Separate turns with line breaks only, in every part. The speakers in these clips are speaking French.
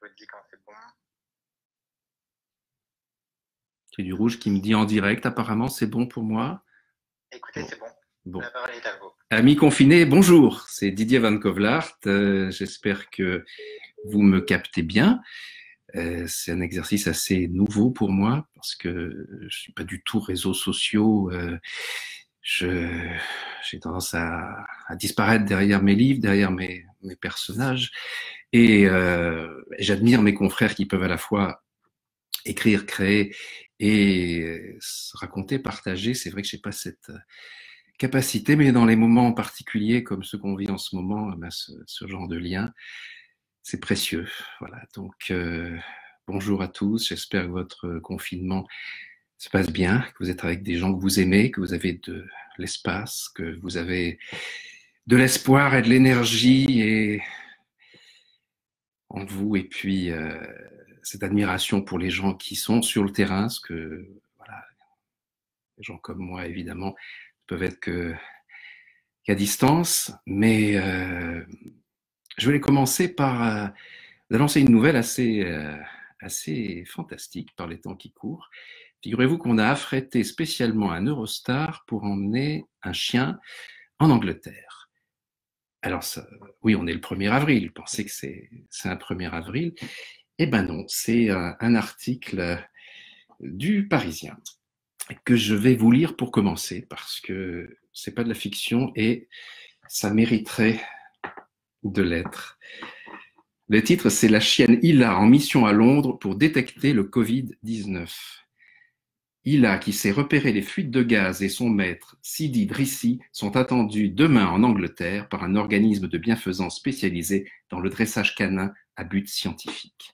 vous dis quand c'est bon.
J'ai du rouge qui me dit en direct, apparemment, c'est bon pour moi.
Écoutez,
Bon,
c'est bon.
bon.
La parole est à vous.
Amis confinés, bonjour, c'est Didier Van Kovlart. J'espère que vous me captez bien. C'est un exercice assez nouveau pour moi parce que je suis pas du tout réseaux sociaux. J'ai tendance à disparaître derrière mes livres, derrière mes personnages. Et j'admire mes confrères qui peuvent à la fois écrire, créer et se raconter, partager. C'est vrai que j'ai pas cette capacité, mais dans les moments particuliers comme ceux qu'on vit en ce moment, ben ce genre de lien, c'est précieux. Voilà. Donc bonjour à tous. J'espère que votre confinement se passe bien, que vous êtes avec des gens que vous aimez, que vous avez de l'espace, que vous avez de l'espoir et de l'énergie et en vous, et puis cette admiration pour les gens qui sont sur le terrain, ce que voilà, les gens comme moi évidemment peuvent être qu'à distance, mais je voulais commencer par lancer une nouvelle assez fantastique par les temps qui courent. Figurez-vous qu'on a affrété spécialement un Eurostar pour emmener un chien en Angleterre. Alors, ça, oui, on est le 1er avril, pensez que c'est un 1er avril. Eh ben non, c'est un article du Parisien que je vais vous lire pour commencer parce que c'est pas de la fiction et ça mériterait de l'être. Le titre, c'est La chienne Hila en mission à Londres pour détecter le Covid-19. Hila, qui sait repérer les fuites de gaz, et son maître, Sidi Drissi, sont attendus demain en Angleterre par un organisme de bienfaisance spécialisé dans le dressage canin à but scientifique.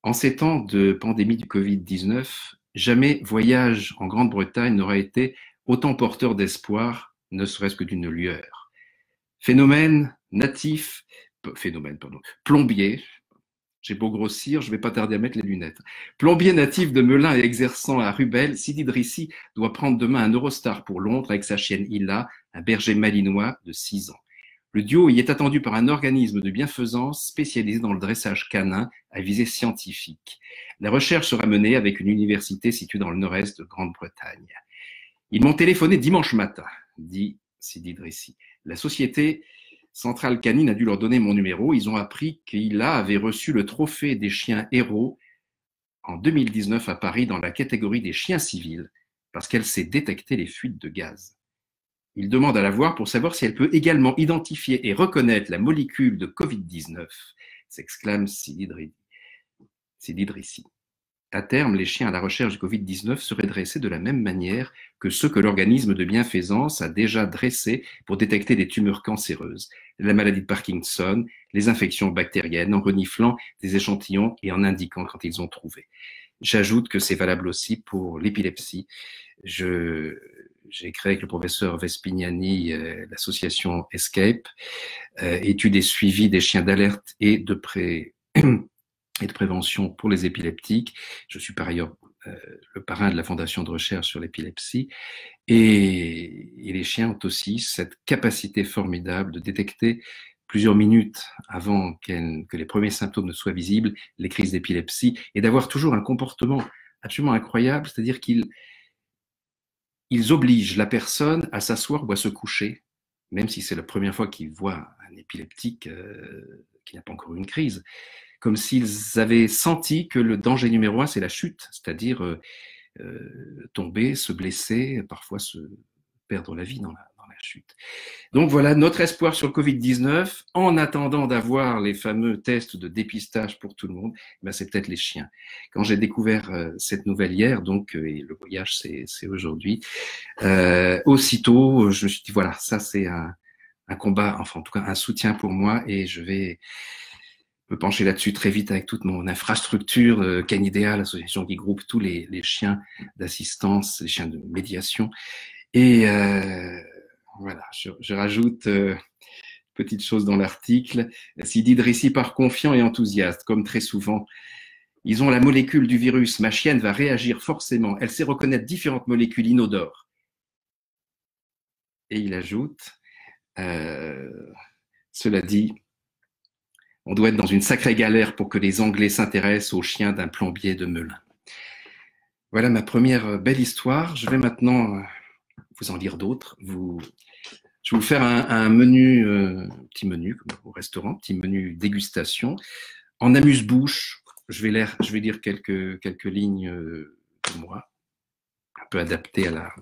En ces temps de pandémie du Covid-19, jamais voyage en Grande-Bretagne n'aura été autant porteur d'espoir, ne serait-ce que d'une lueur. Plombier, j'ai beau grossir, je vais pas tarder à mettre les lunettes. Plombier natif de Melun et exerçant à Rubel, Sidi Drissi doit prendre demain un Eurostar pour Londres avec sa chienne Hila, un berger malinois de 6 ans. Le duo y est attendu par un organisme de bienfaisance spécialisé dans le dressage canin à visée scientifique. La recherche sera menée avec une université située dans le nord-est de Grande-Bretagne. Ils m'ont téléphoné dimanche matin, dit Sidi Drissi. La société Centrale Canine a dû leur donner mon numéro. Ils ont appris qu'Hila avait reçu le trophée des chiens héros en 2019 à Paris dans la catégorie des chiens civils parce qu'elle sait détecter les fuites de gaz. Il demande à la voir pour savoir si elle peut également identifier et reconnaître la molécule de Covid-19, s'exclame Sidi Drissi. À terme, les chiens à la recherche du Covid-19 seraient dressés de la même manière que ceux que l'organisme de bienfaisance a déjà dressés pour détecter des tumeurs cancéreuses, la maladie de Parkinson, les infections bactériennes, en reniflant des échantillons et en indiquant quand ils ont trouvé. J'ajoute que c'est valable aussi pour l'épilepsie. J'ai créé avec le professeur Vespignani l'association Escape, étude et suivi des chiens d'alerte et de prévention pour les épileptiques. Je suis par ailleurs le parrain de la Fondation de recherche sur l'épilepsie. Et les chiens ont aussi cette capacité formidable de détecter plusieurs minutes avant que les premiers symptômes ne soient visibles, les crises d'épilepsie, et d'avoir toujours un comportement absolument incroyable, c'est-à-dire qu'ils obligent la personne à s'asseoir ou à se coucher, même si c'est la première fois qu'ils voient un épileptique qui n'a pas encore eu une crise, comme s'ils avaient senti que le danger numéro 1, c'est la chute, c'est-à-dire tomber, se blesser, parfois se perdre la vie dans la chute. Donc voilà notre espoir sur le Covid-19. En attendant d'avoir les fameux tests de dépistage pour tout le monde, ben c'est peut-être les chiens. Quand j'ai découvert cette nouvelle hier, donc et le voyage c'est aujourd'hui, aussitôt je me suis dit voilà, ça c'est un combat, enfin en tout cas un soutien pour moi, et je vais me pencher là-dessus très vite avec toute mon infrastructure Canidea, l'association qui groupe tous les chiens d'assistance, les chiens de médiation. Et voilà, je rajoute petite chose dans l'article. Sidi Drissi part confiant et enthousiaste, comme très souvent. Ils ont la molécule du virus. Ma chienne va réagir forcément. Elle sait reconnaître différentes molécules inodores. Et il ajoute, cela dit, On doit être dans une sacrée galère pour que les Anglais s'intéressent aux chiens d'un plombier de Melun. Voilà ma première belle histoire. Je vais maintenant vous en lire d'autres. Je vais vous faire un menu, petit menu comme au restaurant, petit menu dégustation. En amuse-bouche, je vais lire quelques lignes de moi, un peu adaptées à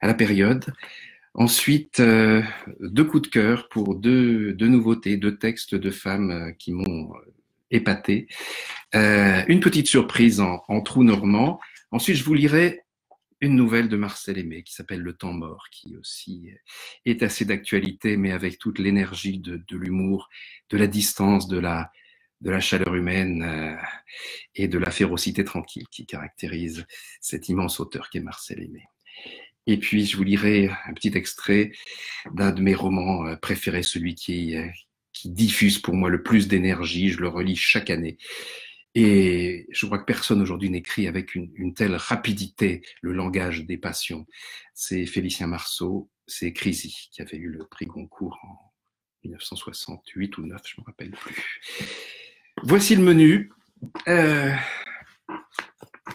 la période. Ensuite, deux coups de cœur pour deux nouveautés, deux textes de femmes qui m'ont épaté. Une petite surprise en trou normand. Ensuite, je vous lirai une nouvelle de Marcel Aimé qui s'appelle Le temps mort, qui aussi est assez d'actualité, mais avec toute l'énergie de l'humour, de la distance, de la chaleur humaine et de la férocité tranquille qui caractérise cet immense auteur qu'est Marcel Aimé. Et puis, je vous lirai un petit extrait d'un de mes romans préférés, celui qui diffuse pour moi le plus d'énergie. Je le relis chaque année. Et je crois que personne aujourd'hui n'écrit avec une telle rapidité le langage des passions. C'est Félicien Marceau, c'est Crézy qui avait eu le prix Goncourt en 1968 ou 9, je ne me rappelle plus. Voici le menu.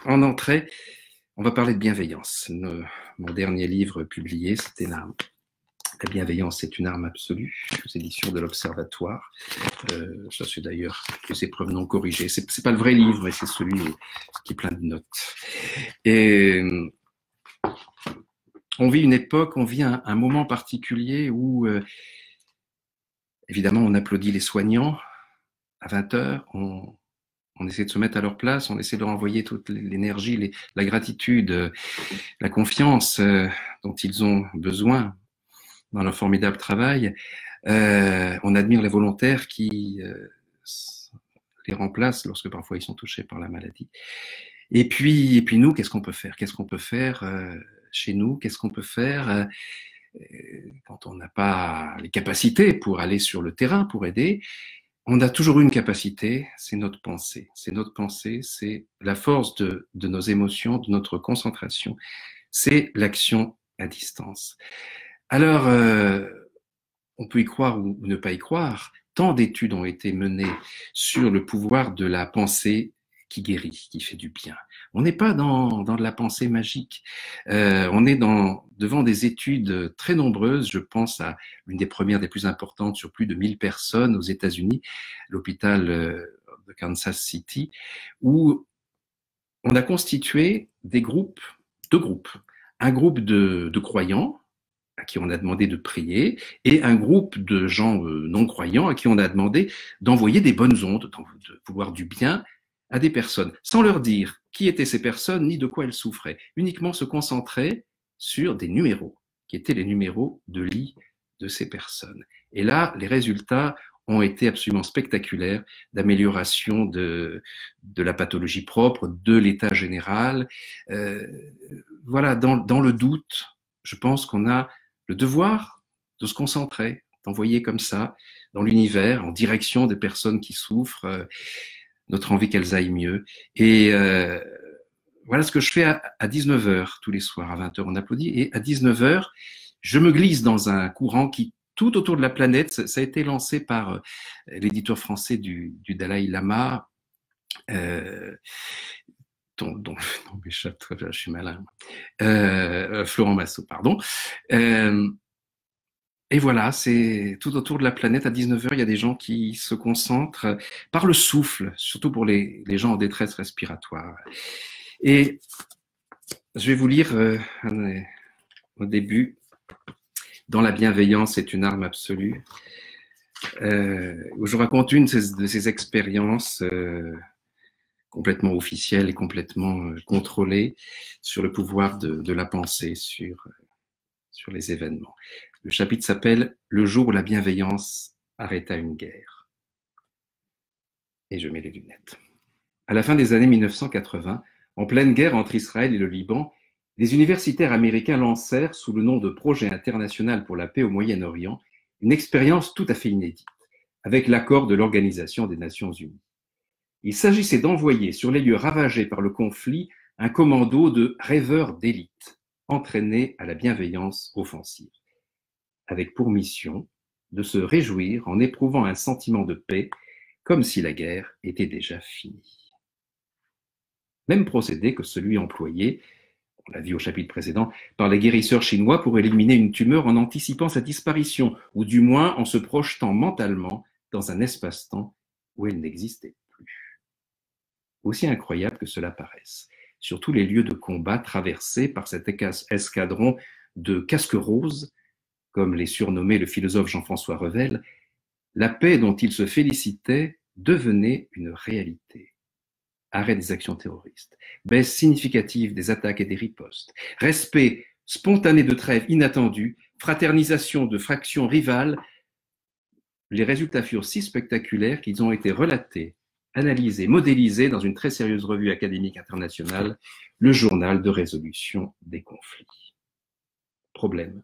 En entrée, on va parler de bienveillance. Mon dernier livre publié, c'était La bienveillance est une arme absolue, aux éditions de l'Observatoire. Ça, c'est d'ailleurs les épreuves non corrigées. C'est pas le vrai livre, mais c'est celui qui est plein de notes. Et on vit une époque, on vit un moment particulier où, évidemment, on applaudit les soignants à 20h, on essaie de se mettre à leur place, on essaie de leur envoyer toute l'énergie, la gratitude, la confiance dont ils ont besoin dans leur formidable travail. On admire les volontaires qui les remplacent lorsque parfois ils sont touchés par la maladie. Et puis nous, qu'est-ce qu'on peut faire? Qu'est-ce qu'on peut faire chez nous? Qu'est-ce qu'on peut faire quand on n'a pas les capacités pour aller sur le terrain, pour aider? On a toujours une capacité, c'est notre pensée. C'est notre pensée, c'est la force de nos émotions, de notre concentration. C'est l'action à distance. Alors, on peut y croire ou ne pas y croire. Tant d'études ont été menées sur le pouvoir de la pensée qui guérit, qui fait du bien. On n'est pas dans de la pensée magique. On est devant des études très nombreuses. Je pense à l'une des premières, des plus importantes, sur plus de 1000 personnes aux États-Unis, l'hôpital de Kansas City, où on a constitué deux groupes. Un groupe de croyants, à qui on a demandé de prier, et un groupe de gens non-croyants à qui on a demandé d'envoyer des bonnes ondes, de vouloir du bien à des personnes, sans leur dire qui étaient ces personnes ni de quoi elles souffraient, uniquement se concentrer sur des numéros, qui étaient les numéros de lit de ces personnes. Et là, les résultats ont été absolument spectaculaires d'amélioration de la pathologie propre, de l'état général. Voilà, dans le doute, je pense qu'on a le devoir de se concentrer, d'envoyer comme ça dans l'univers, en direction des personnes qui souffrent, notre envie qu'elles aillent mieux. Et voilà ce que je fais à 19h tous les soirs. À 20h, on applaudit. Et à 19h, je me glisse dans un courant qui, tout autour de la planète, ça a été lancé par l'éditeur français du Dalai Lama, dont le nom m'échappe, je suis malin. Florent Massot, pardon. Et voilà, c'est tout autour de la planète. À 19h, il y a des gens qui se concentrent par le souffle, surtout pour les gens en détresse respiratoire. Et je vais vous lire au début, Dans la bienveillance est une arme absolue, où je raconte une de ces expériences complètement officielles et complètement contrôlées sur le pouvoir de la pensée, sur les événements. Le chapitre s'appelle « Le jour où la bienveillance arrêta une guerre ». Et je mets les lunettes. À la fin des années 1980, en pleine guerre entre Israël et le Liban, les universitaires américains lancèrent, sous le nom de Projet international pour la paix au Moyen-Orient, une expérience tout à fait inédite, avec l'accord de l'Organisation des Nations Unies. Il s'agissait d'envoyer sur les lieux ravagés par le conflit un commando de rêveurs d'élite, entraînés à la bienveillance offensive, avec pour mission de se réjouir en éprouvant un sentiment de paix comme si la guerre était déjà finie. Même procédé que celui employé, on l'a vu au chapitre précédent, par les guérisseurs chinois pour éliminer une tumeur en anticipant sa disparition, ou du moins en se projetant mentalement dans un espace-temps où elle n'existait plus. Aussi incroyable que cela paraisse, sur tous les lieux de combat traversés par cet escadron de casques roses, comme les surnommait le philosophe Jean-François Revel, la paix dont il se félicitait devenait une réalité. Arrêt des actions terroristes, baisse significative des attaques et des ripostes, respect spontané de trêves inattendues, fraternisation de fractions rivales, les résultats furent si spectaculaires qu'ils ont été relatés, analysés, modélisés dans une très sérieuse revue académique internationale, le Journal de résolution des conflits. Problème.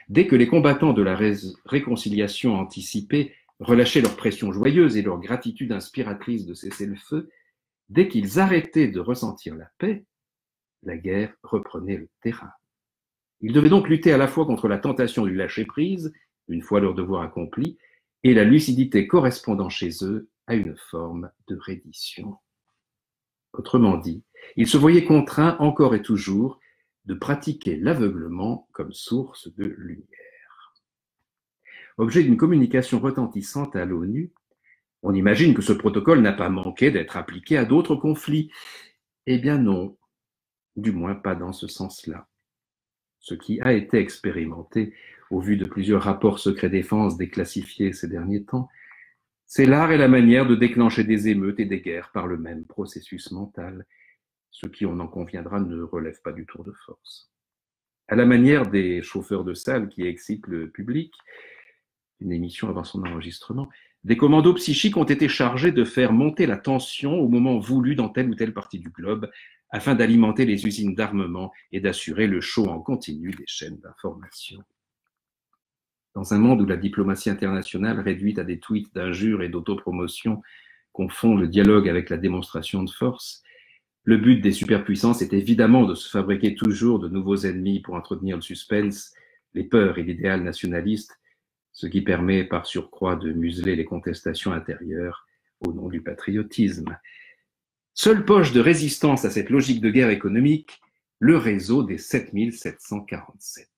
Dès que les combattants de la réconciliation anticipée relâchaient leur pression joyeuse et leur gratitude inspiratrice de cesser le feu, dès qu'ils arrêtaient de ressentir la paix, la guerre reprenait le terrain. Ils devaient donc lutter à la fois contre la tentation du lâcher-prise, une fois leur devoir accompli, et la lucidité correspondant chez eux à une forme de reddition. Autrement dit, ils se voyaient contraints encore et toujours de pratiquer l'aveuglement comme source de lumière. Objet d'une communication retentissante à l'ONU, on imagine que ce protocole n'a pas manqué d'être appliqué à d'autres conflits. Eh bien non, du moins pas dans ce sens-là. Ce qui a été expérimenté, au vu de plusieurs rapports secret défense déclassifiés ces derniers temps, c'est l'art et la manière de déclencher des émeutes et des guerres par le même processus mental, ce qui, on en conviendra, ne relève pas du tour de force. À la manière des chauffeurs de salle qui excitent le public, une émission avant son enregistrement, des commandos psychiques ont été chargés de faire monter la tension au moment voulu dans telle ou telle partie du globe, afin d'alimenter les usines d'armement et d'assurer le show en continu des chaînes d'information. Dans un monde où la diplomatie internationale, réduite à des tweets d'injures et d'autopromotion, confond le dialogue avec la démonstration de force, le but des superpuissances est évidemment de se fabriquer toujours de nouveaux ennemis pour entretenir le suspense, les peurs et l'idéal nationaliste, ce qui permet par surcroît de museler les contestations intérieures au nom du patriotisme. Seule poche de résistance à cette logique de guerre économique, le réseau des 7747.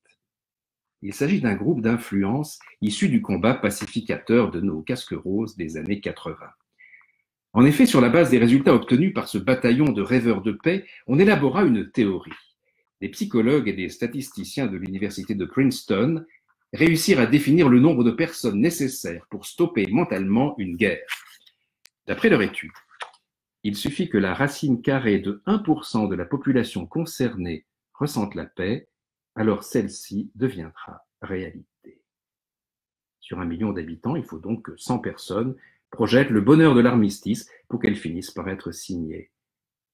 Il s'agit d'un groupe d'influence issu du combat pacificateur de nos casques roses des années 80. En effet, sur la base des résultats obtenus par ce bataillon de rêveurs de paix, on élabora une théorie. Des psychologues et des statisticiens de l'université de Princeton réussirent à définir le nombre de personnes nécessaires pour stopper mentalement une guerre. D'après leur étude, il suffit que la racine carrée de 1% de la population concernée ressente la paix, alors celle-ci deviendra réalité. Sur 1 million d'habitants, il faut donc que 100 personnes projettent le bonheur de l'armistice pour qu'elle finisse par être signée.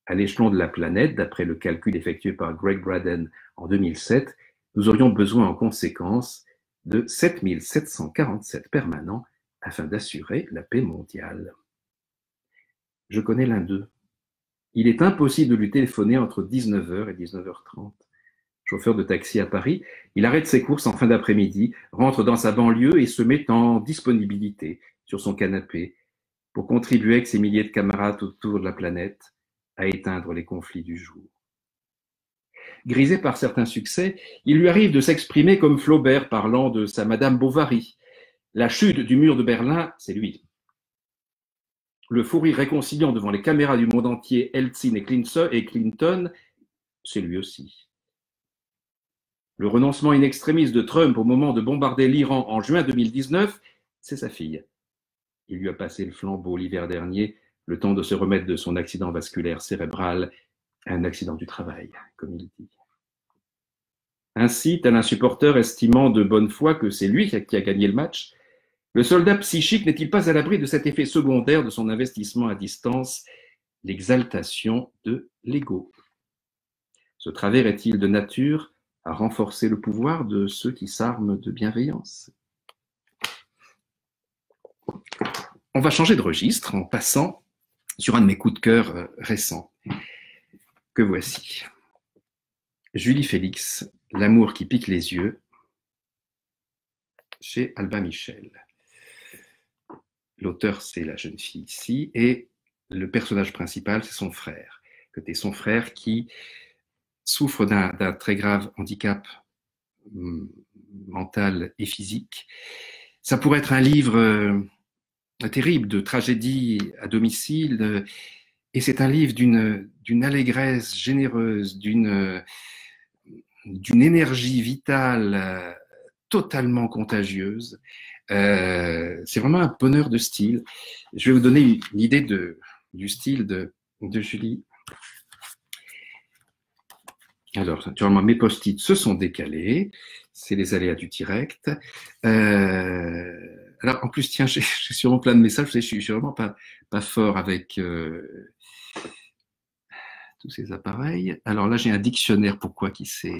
À l'échelon de la planète, d'après le calcul effectué par Greg Braden en 2007, nous aurions besoin en conséquence de 7747 permanents afin d'assurer la paix mondiale. Je connais l'un d'eux. Il est impossible de lui téléphoner entre 19h et 19h30. Chauffeur de taxi à Paris, il arrête ses courses en fin d'après-midi, rentre dans sa banlieue et se met en disponibilité sur son canapé pour contribuer avec ses milliers de camarades autour de la planète à éteindre les conflits du jour. Grisé par certains succès, il lui arrive de s'exprimer comme Flaubert parlant de sa Madame Bovary. La chute du mur de Berlin, c'est lui. Le fou rire réconciliant devant les caméras du monde entier, Eltsine et Clinton, c'est lui aussi. Le renoncement in extremis de Trump au moment de bombarder l'Iran en juin 2019, c'est sa fille. Il lui a passé le flambeau l'hiver dernier, le temps de se remettre de son accident vasculaire cérébral, un accident du travail, comme il dit. Ainsi, tel un supporter estimant de bonne foi que c'est lui qui a gagné le match, le soldat psychique n'est-il pas à l'abri de cet effet secondaire de son investissement à distance, l'exaltation de l'ego? Ce travers est-il de nature à renforcer le pouvoir de ceux qui s'arment de bienveillance? On va changer de registre en passant sur un de mes coups de cœur récents, que voici. Julie Félix, L'amour qui pique les yeux, chez Albin Michel. L'auteur, c'est la jeune fille ici, et le personnage principal, c'est son frère. Côté son frère qui souffre d'un très grave handicap mental et physique. Ça pourrait être un livre terrible de tragédie à domicile, et c'est un livre d'une allégresse généreuse, d'une énergie vitale totalement contagieuse. C'est vraiment un bonheur de style. Je vais vous donner une idée du style de Julie. Alors, naturellement, mes post-it se sont décalés. C'est les aléas du direct. Alors, en plus, tiens, j'ai sûrement plein de messages. Je suis vraiment pas fort avec tous ces appareils. Alors là, j'ai un dictionnaire, pourquoi, qui s'est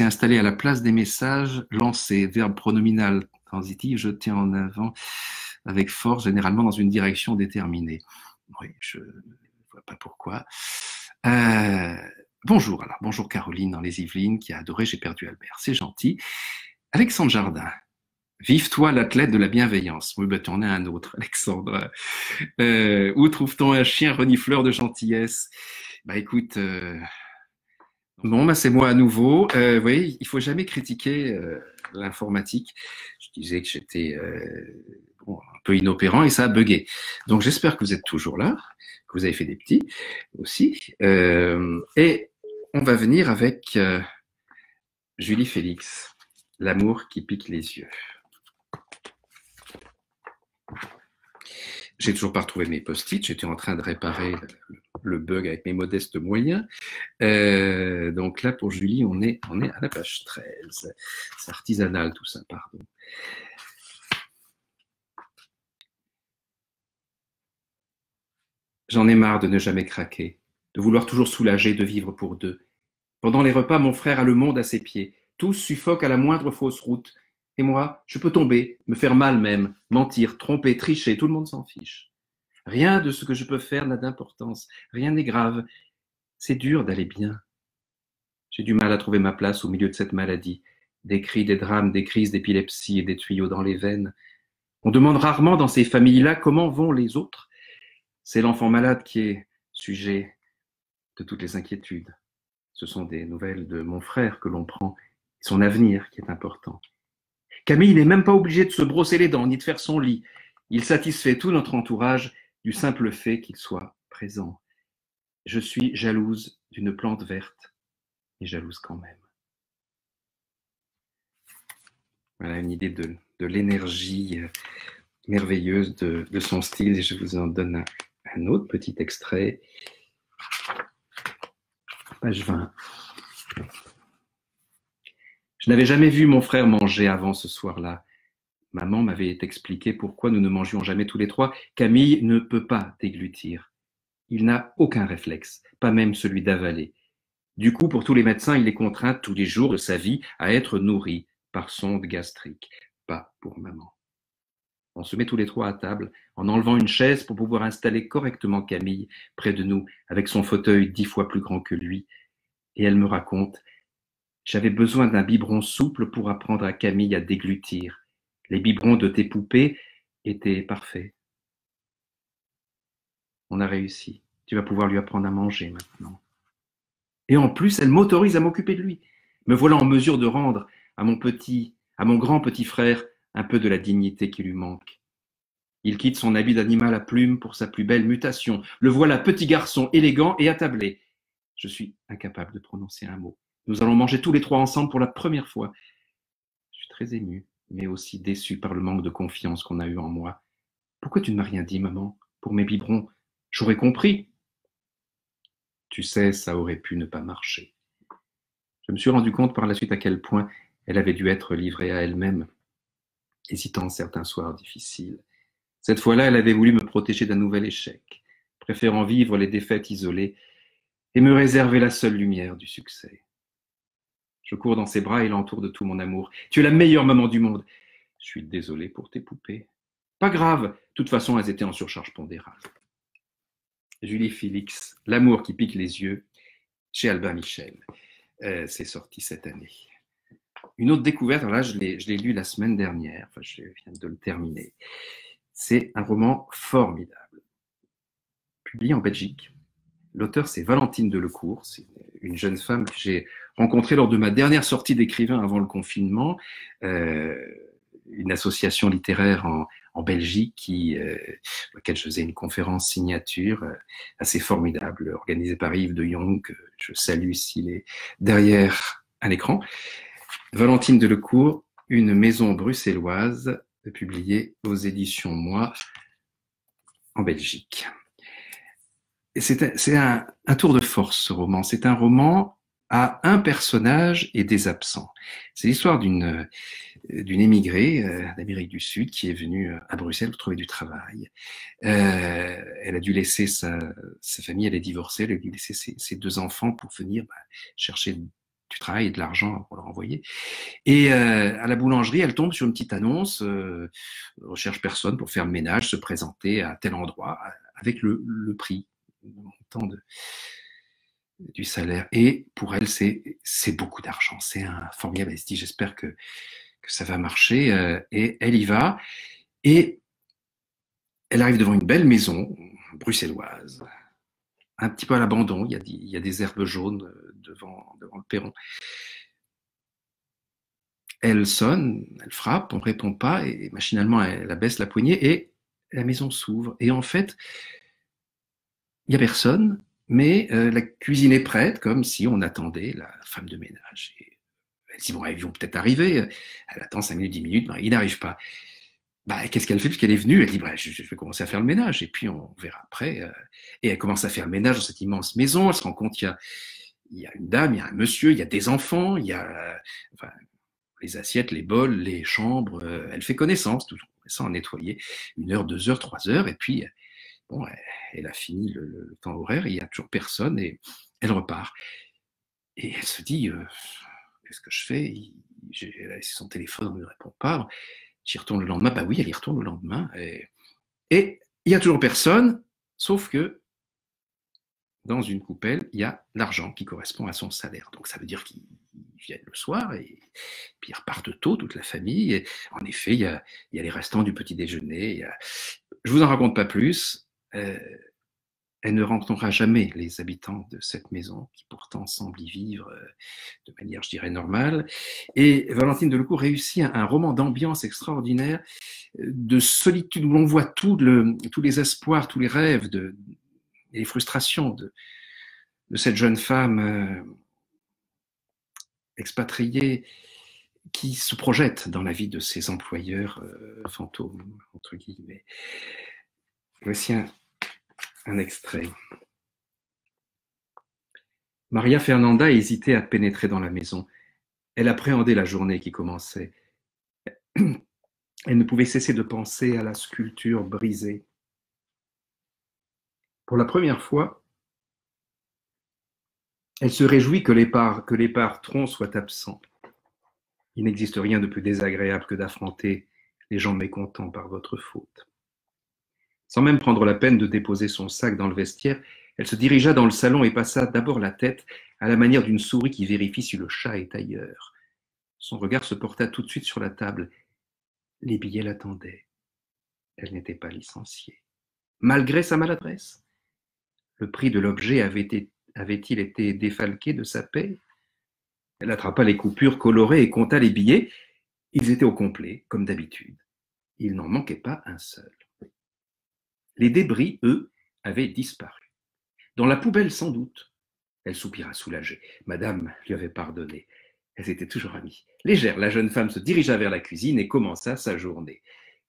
installé à la place des messages. Lancer, verbe pronominal transitif, jeter en avant avec force, généralement dans une direction déterminée. Oui, je ne vois pas pourquoi. Bonjour, alors bonjour Caroline dans les Yvelines qui a adoré J'ai perdu Albert, c'est gentil. Alexandre Jardin, vive-toi l'athlète de la bienveillance. Oui, ben t'en as un autre, Alexandre. Où trouve-t-on un chien renifleur de gentillesse? Bah écoute, bon, bah c'est moi à nouveau. Vous voyez, il faut jamais critiquer l'informatique. Je disais que j'étais bon, un peu inopérant et ça a bugué. Donc j'espère que vous êtes toujours là, que vous avez fait des petits aussi. Et on va venir avec Julie Félix, L'amour qui pique les yeux. J'ai toujours pas retrouvé mes post-it, j'étais en train de réparer le bug avec mes modestes moyens. Donc là, pour Julie, on est à la page 13. C'est artisanal tout ça, pardon. J'en ai marre de ne jamais craquer, de vouloir toujours soulager, de vivre pour deux. Pendant les repas, mon frère a le monde à ses pieds. Tous suffoquent à la moindre fausse route. Et moi, je peux tomber, me faire mal même, mentir, tromper, tricher, tout le monde s'en fiche. Rien de ce que je peux faire n'a d'importance, rien n'est grave. C'est dur d'aller bien. J'ai du mal à trouver ma place au milieu de cette maladie. Des cris, des drames, des crises d'épilepsie et des tuyaux dans les veines. On demande rarement dans ces familles-là comment vont les autres. C'est l'enfant malade qui est sujet de toutes les inquiétudes. Ce sont des nouvelles de mon frère que l'on prend, son avenir qui est important. Camille n'est même pas obligé de se brosser les dents ni de faire son lit. Il satisfait tout notre entourage du simple fait qu'il soit présent. Je suis jalouse d'une plante verte, et jalouse quand même. Voilà une idée de l'énergie merveilleuse de son style, et je vous en donne un autre petit extrait. Page 20. Je n'avais jamais vu mon frère manger avant ce soir-là. Maman m'avait expliqué pourquoi nous ne mangions jamais tous les trois. Camille ne peut pas déglutir. Il n'a aucun réflexe, pas même celui d'avaler. Du coup, pour tous les médecins, il est contraint tous les jours de sa vie à être nourri par sonde gastrique. Pas pour maman. On se met tous les trois à table, en enlevant une chaise pour pouvoir installer correctement Camille près de nous, avec son fauteuil 10 fois plus grand que lui. Et elle me raconte « J'avais besoin d'un biberon souple pour apprendre à Camille à déglutir. Les biberons de tes poupées étaient parfaits. On a réussi. Tu vas pouvoir lui apprendre à manger maintenant. » Et en plus, elle m'autorise à m'occuper de lui. Me voilà en mesure de rendre à mon grand petit frère, un peu de la dignité qui lui manque. Il quitte son habit d'animal à plumes pour sa plus belle mutation. Le voilà petit garçon élégant et attablé. Je suis incapable de prononcer un mot. Nous allons manger tous les trois ensemble pour la première fois. Je suis très ému, mais aussi déçu par le manque de confiance qu'on a eu en moi. Pourquoi tu ne m'as rien dit, maman, pour mes biberons? J'aurais compris. Tu sais, ça aurait pu ne pas marcher. Je me suis rendu compte par la suite à quel point elle avait dû être livrée à elle-même, hésitant certains soirs difficiles. Cette fois-là, elle avait voulu me protéger d'un nouvel échec, préférant vivre les défaites isolées et me réserver la seule lumière du succès. Je cours dans ses bras et l'entoure de tout mon amour. Tu es la meilleure maman du monde. Je suis désolé pour tes poupées. Pas grave, de toute façon, elles étaient en surcharge pondérale. Julie Félix, L'amour qui pique les yeux, chez Albin Michel. C'est sorti cette année. Une autre découverte, alors là, je l'ai lu la semaine dernière, enfin, je viens de le terminer. C'est un roman formidable, publié en Belgique. L'auteur, c'est Valentine Delecourt. C'est une jeune femme que j'ai rencontrée lors de ma dernière sortie d'écrivain avant le confinement, une association littéraire en Belgique laquelle je faisais une conférence signature assez formidable, organisée par Yves de Jong, que je salue s'il est derrière un écran. Valentine Delecourt, Une maison bruxelloise, publiée aux éditions Moi en Belgique. C'est un tour de force, ce roman. C'est un roman à un personnage et des absents. C'est l'histoire d'une émigrée d'Amérique du Sud qui est venue à Bruxelles pour trouver du travail. Elle a dû laisser sa famille, elle est divorcée, elle a dû laisser ses deux enfants pour venir chercher du travail et de l'argent pour leur envoyer. Et à la boulangerie, elle tombe sur une petite annonce, recherche personne pour faire le ménage, se présenter à tel endroit, avec le prix, le montant du salaire. Et pour elle, c'est beaucoup d'argent, c'est un formidable. Elle se dit, j'espère que ça va marcher. Et elle y va. Et elle arrive devant une belle maison bruxelloise, un petit peu à l'abandon. Il y a des herbes jaunes devant le perron. Elle sonne, elle frappe, on ne répond pas, et machinalement, elle abaisse la poignée, et la maison s'ouvre. Et en fait, il n'y a personne, mais la cuisine est prête, comme si on attendait la femme de ménage. Et elle dit, bon, ils vont peut-être arriver. Elle attend 5 minutes, 10 minutes, il n'arrive pas. Qu'est-ce qu'elle fait puisqu'elle est venue? Elle dit, je vais commencer à faire le ménage, et puis on verra après. Et elle commence à faire le ménage dans cette immense maison. Elle se rend compte qu'il y a une dame, il y a un monsieur, il y a des enfants, il y a les assiettes, les bols, les chambres. Elle fait connaissance, toujours sans nettoyer 1 heure, 2 heures, 3 heures, et puis bon, elle a fini le temps horaire, il n'y a toujours personne, et elle repart. Et elle se dit, qu'est-ce que je fais? Elle a laissé son téléphone, on ne répond pas. J'y retourne le lendemain. Oui, elle y retourne le lendemain. Et il n'y a toujours personne, sauf que dans une coupelle, il y a l'argent qui correspond à son salaire. Donc ça veut dire qu'ils viennent le soir et puis ils repartent tôt, toute la famille. Et en effet, il y a les restants du petit déjeuner. Je ne vous en raconte pas plus. Elle ne rencontrera jamais les habitants de cette maison, qui pourtant semblent y vivre de manière, je dirais, normale. Et Valentine Delecourt réussit un roman d'ambiance extraordinaire, de solitude, où l'on voit tous les espoirs, tous les rêves et les frustrations de cette jeune femme expatriée qui se projette dans la vie de ses employeurs fantômes, entre guillemets. Voici un extrait. Maria Fernanda hésitait à pénétrer dans la maison. Elle appréhendait la journée qui commençait. Elle ne pouvait cesser de penser à la sculpture brisée. Pour la première fois, elle se réjouit que les patrons soient absents. Il n'existe rien de plus désagréable que d'affronter les gens mécontents par votre faute. Sans même prendre la peine de déposer son sac dans le vestiaire, elle se dirigea dans le salon et passa d'abord la tête à la manière d'une souris qui vérifie si le chat est ailleurs. Son regard se porta tout de suite sur la table. Les billets l'attendaient. Elle n'était pas licenciée. Malgré sa maladresse, le prix de l'objet avait-il été défalqué de sa paie? Elle attrapa les coupures colorées et compta les billets. Ils étaient au complet, comme d'habitude. Il n'en manquait pas un seul. Les débris, eux, avaient disparu. Dans la poubelle, sans doute. Elle soupira soulagée. Madame lui avait pardonné. Elles étaient toujours amies. Légère, la jeune femme se dirigea vers la cuisine et commença sa journée.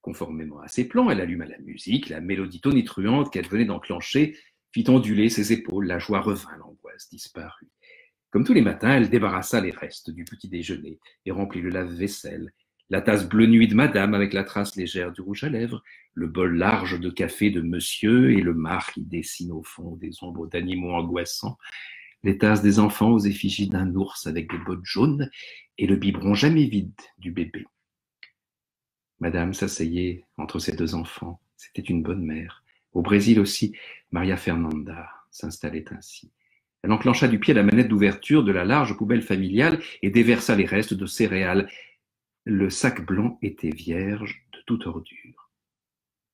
Conformément à ses plans, elle alluma la musique, la mélodie tonitruante qu'elle venait d'enclencher fit onduler ses épaules, la joie revint, l'angoisse disparut. Comme tous les matins, elle débarrassa les restes du petit déjeuner et remplit le lave-vaisselle, la tasse bleu nuit de madame avec la trace légère du rouge à lèvres, le bol large de café de monsieur et le marc qui dessine au fond des ombres d'animaux angoissants, les tasses des enfants aux effigies d'un ours avec des bottes jaunes et le biberon jamais vide du bébé. Madame s'asseyait entre ses deux enfants. C'était une bonne mère. Au Brésil aussi, Maria Fernanda s'installait ainsi. Elle enclencha du pied la manette d'ouverture de la large poubelle familiale et déversa les restes de céréales. Le sac blanc était vierge de toute ordure.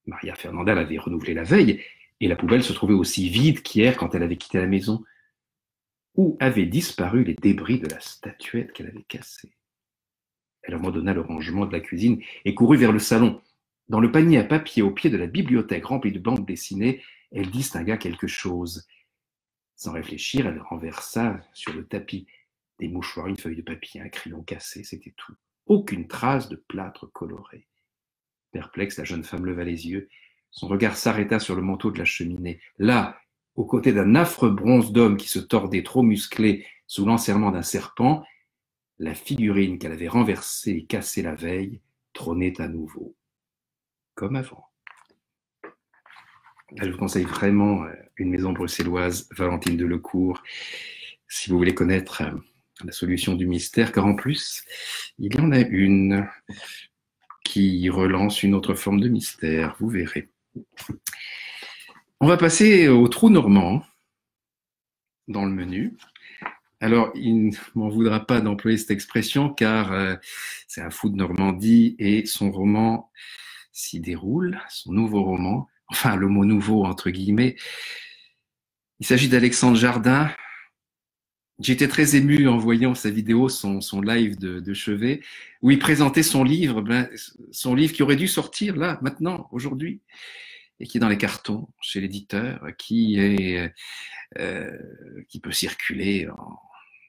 Maria Fernanda l'avait renouvelé la veille, et la poubelle se trouvait aussi vide qu'hier quand elle avait quitté la maison. Où avaient disparu les débris de la statuette qu'elle avait cassée? Elle abandonna le rangement de la cuisine et courut vers le salon. Dans le panier à papier au pied de la bibliothèque remplie de bandes dessinées, elle distingua quelque chose. Sans réfléchir, elle renversa sur le tapis des mouchoirs, une feuille de papier, un crayon cassé, c'était tout. Aucune trace de plâtre coloré. Perplexe, la jeune femme leva les yeux. Son regard s'arrêta sur le manteau de la cheminée. Là, aux côtés d'un affreux bronze d'homme qui se tordait trop musclé sous l'enserrement d'un serpent, la figurine qu'elle avait renversée et cassée la veille trônait à nouveau, comme avant. Je vous conseille vraiment une maison bruxelloise, Valentine Delecourt, si vous voulez connaître la solution du mystère, car en plus, il y en a une qui relance une autre forme de mystère, vous verrez. On va passer au trou normand dans le menu. Alors, il ne m'en voudra pas d'employer cette expression, car c'est un fou de Normandie et son roman s'y déroule, son nouveau roman, enfin le mot nouveau entre guillemets. Il s'agit d'Alexandre Jardin. J'étais très ému en voyant sa vidéo, son live de chevet, où il présentait son livre qui aurait dû sortir là, maintenant, aujourd'hui, et qui est dans les cartons chez l'éditeur, qui peut circuler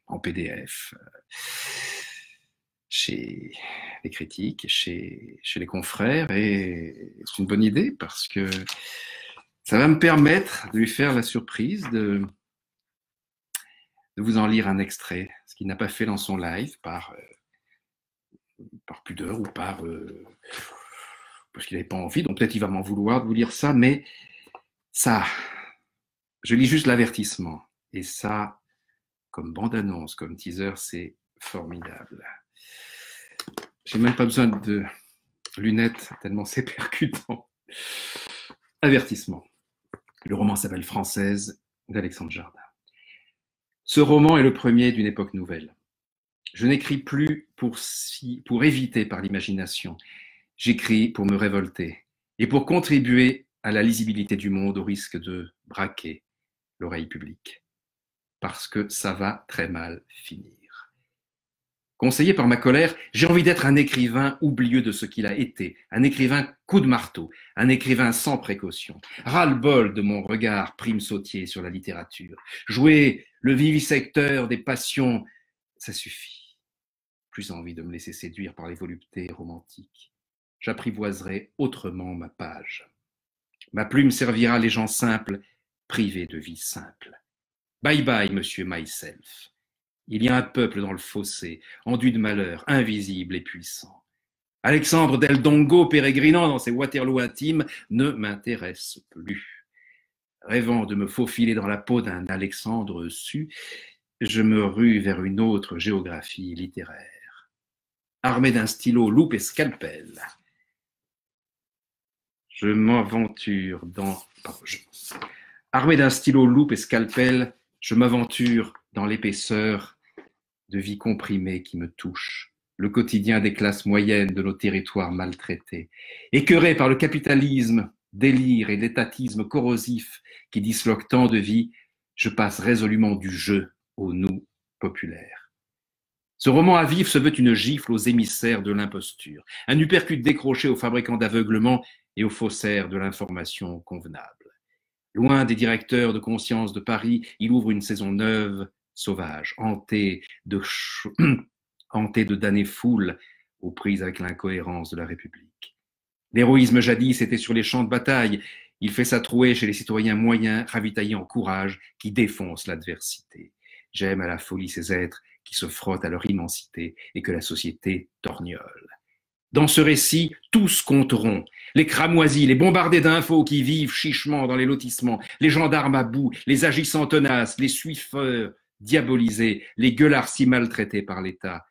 en PDF chez les critiques, chez les confrères, et c'est une bonne idée parce que ça va me permettre de lui faire la surprise de vous en lire un extrait, ce qu'il n'a pas fait dans son live par pudeur ou parce qu'il n'avait pas envie, donc peut-être il va m'en vouloir de vous lire ça, mais ça, je lis juste l'avertissement, et ça, comme bande-annonce, comme teaser, c'est formidable. J'ai même pas besoin de lunettes, tellement c'est percutant. Avertissement. Le roman s'appelle Française d'Alexandre Jardin. Ce roman est le premier d'une époque nouvelle. Je n'écris plus pour éviter par l'imagination. J'écris pour me révolter et pour contribuer à la lisibilité du monde au risque de braquer l'oreille publique. Parce que ça va très mal finir. Conseillé par ma colère, j'ai envie d'être un écrivain oublieux de ce qu'il a été, un écrivain coup de marteau, un écrivain sans précaution. Ras-le-bol de mon regard prime-sautier sur la littérature. Jouer le vivisecteur des passions, ça suffit. Plus envie de me laisser séduire par les voluptés romantiques. J'apprivoiserai autrement ma page. Ma plume servira les gens simples, privés de vie simple. Bye bye, monsieur Myself. Il y a un peuple dans le fossé, enduit de malheur, invisible et puissant. Alexandre Del Dongo, pérégrinant dans ses Waterloo intimes, ne m'intéresse plus. Rêvant de me faufiler dans la peau d'un Alexandre su, je me rue vers une autre géographie littéraire. Armé d'un stylo, loupe et scalpel, je m'aventure dans... Armé d'un stylo, loupe et scalpel, je m'aventure dans l'épaisseur de vie comprimée qui me touche, le quotidien des classes moyennes de nos territoires maltraités, écœurés par le capitalisme, délire et l'étatisme corrosif qui disloquent tant de vies, je passe résolument du jeu au nous populaire. Ce roman à vivre se veut une gifle aux émissaires de l'imposture, un uppercut décroché aux fabricants d'aveuglement et aux faussaires de l'information convenable. Loin des directeurs de conscience de Paris, il ouvre une saison neuve, sauvage, hantée de damnées foules aux prises avec l'incohérence de la République. L'héroïsme jadis était sur les champs de bataille. Il fait sa trouée chez les citoyens moyens, ravitaillés en courage, qui défoncent l'adversité. J'aime à la folie ces êtres qui se frottent à leur immensité et que la société torgnole. Dans ce récit, tous compteront. Les cramoisis, les bombardés d'infos qui vivent chichement dans les lotissements, les gendarmes à bout, les agissants tenaces, les suiveurs diabolisés, les gueulards si maltraités par l'État,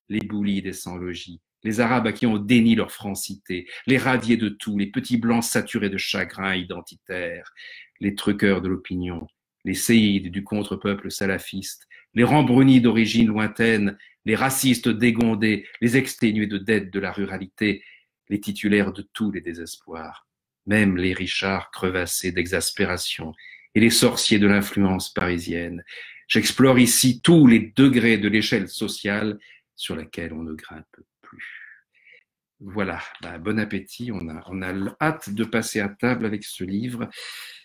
les boulis des sans-logis, les Arabes à qui on dénie leur francité, les radiés de tout, les petits blancs saturés de chagrin identitaire, les truqueurs de l'opinion, les séides du contre-peuple salafiste, les rembrunis d'origine lointaine, les racistes dégondés, les exténués de dettes de la ruralité, les titulaires de tous les désespoirs, même les Richards crevassés d'exaspération et les sorciers de l'influence parisienne. J'explore ici tous les degrés de l'échelle sociale sur laquelle on ne grimpe plus. Voilà, bon appétit, on a hâte de passer à table avec ce livre,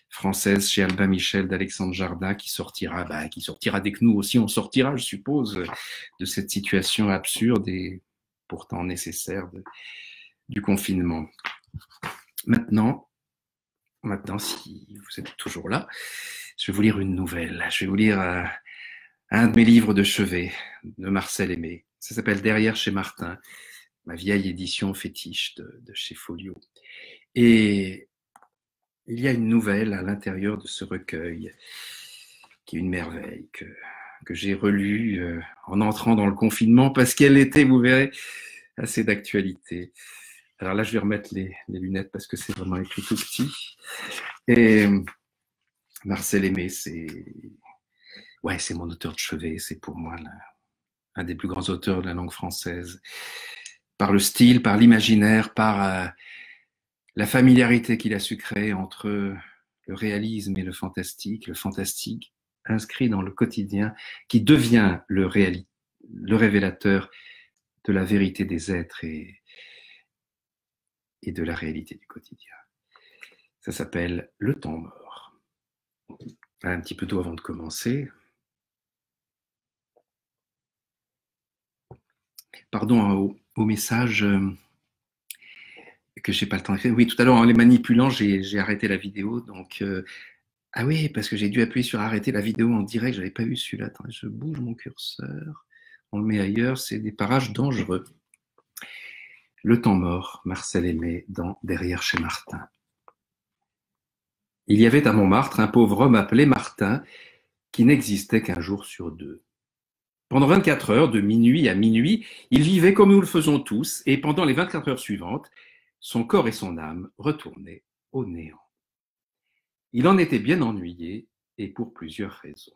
Française chez Albin Michel d'Alexandre Jardin, qui sortira dès que nous aussi on sortira, je suppose, de cette situation absurde et pourtant nécessaire du confinement. Maintenant, si vous êtes toujours là, je vais vous lire une nouvelle. Je vais vous lire un de mes livres de chevet, de Marcel Aimé. Ça s'appelle Derrière chez Martin, ma vieille édition fétiche de chez Folio. Et il y a une nouvelle à l'intérieur de ce recueil qui est une merveille, que j'ai relue en entrant dans le confinement parce qu'elle était, vous verrez, assez d'actualité. Alors là, je vais remettre les lunettes parce que c'est vraiment écrit tout petit. Et Marcel Aimé, c'est mon auteur de chevet. C'est pour moi un des plus grands auteurs de la langue française. Par le style, par l'imaginaire, par la familiarité qu'il a su créer entre le réalisme et le fantastique inscrit dans le quotidien, qui devient le révélateur de la vérité des êtres et de la réalité du quotidien. Ça s'appelle Le temps mort. Un petit peu d'eau avant de commencer. Pardon au message que j'ai pas le temps de faire. Oui, tout à l'heure, en les manipulant, j'ai arrêté la vidéo. Donc, ah oui, parce que j'ai dû appuyer sur arrêter la vidéo en direct. J'avais pas vu celui-là. Attendez, je bouge mon curseur. On le met ailleurs. C'est des parages dangereux. Le temps mort, Marcel Aimé, dans Derrière chez Martin. Il y avait à Montmartre un pauvre homme appelé Martin qui n'existait qu'un jour sur deux. Pendant 24 heures, de minuit à minuit, il vivait comme nous le faisons tous, et pendant les 24 heures suivantes, son corps et son âme retournaient au néant. Il en était bien ennuyé, et pour plusieurs raisons.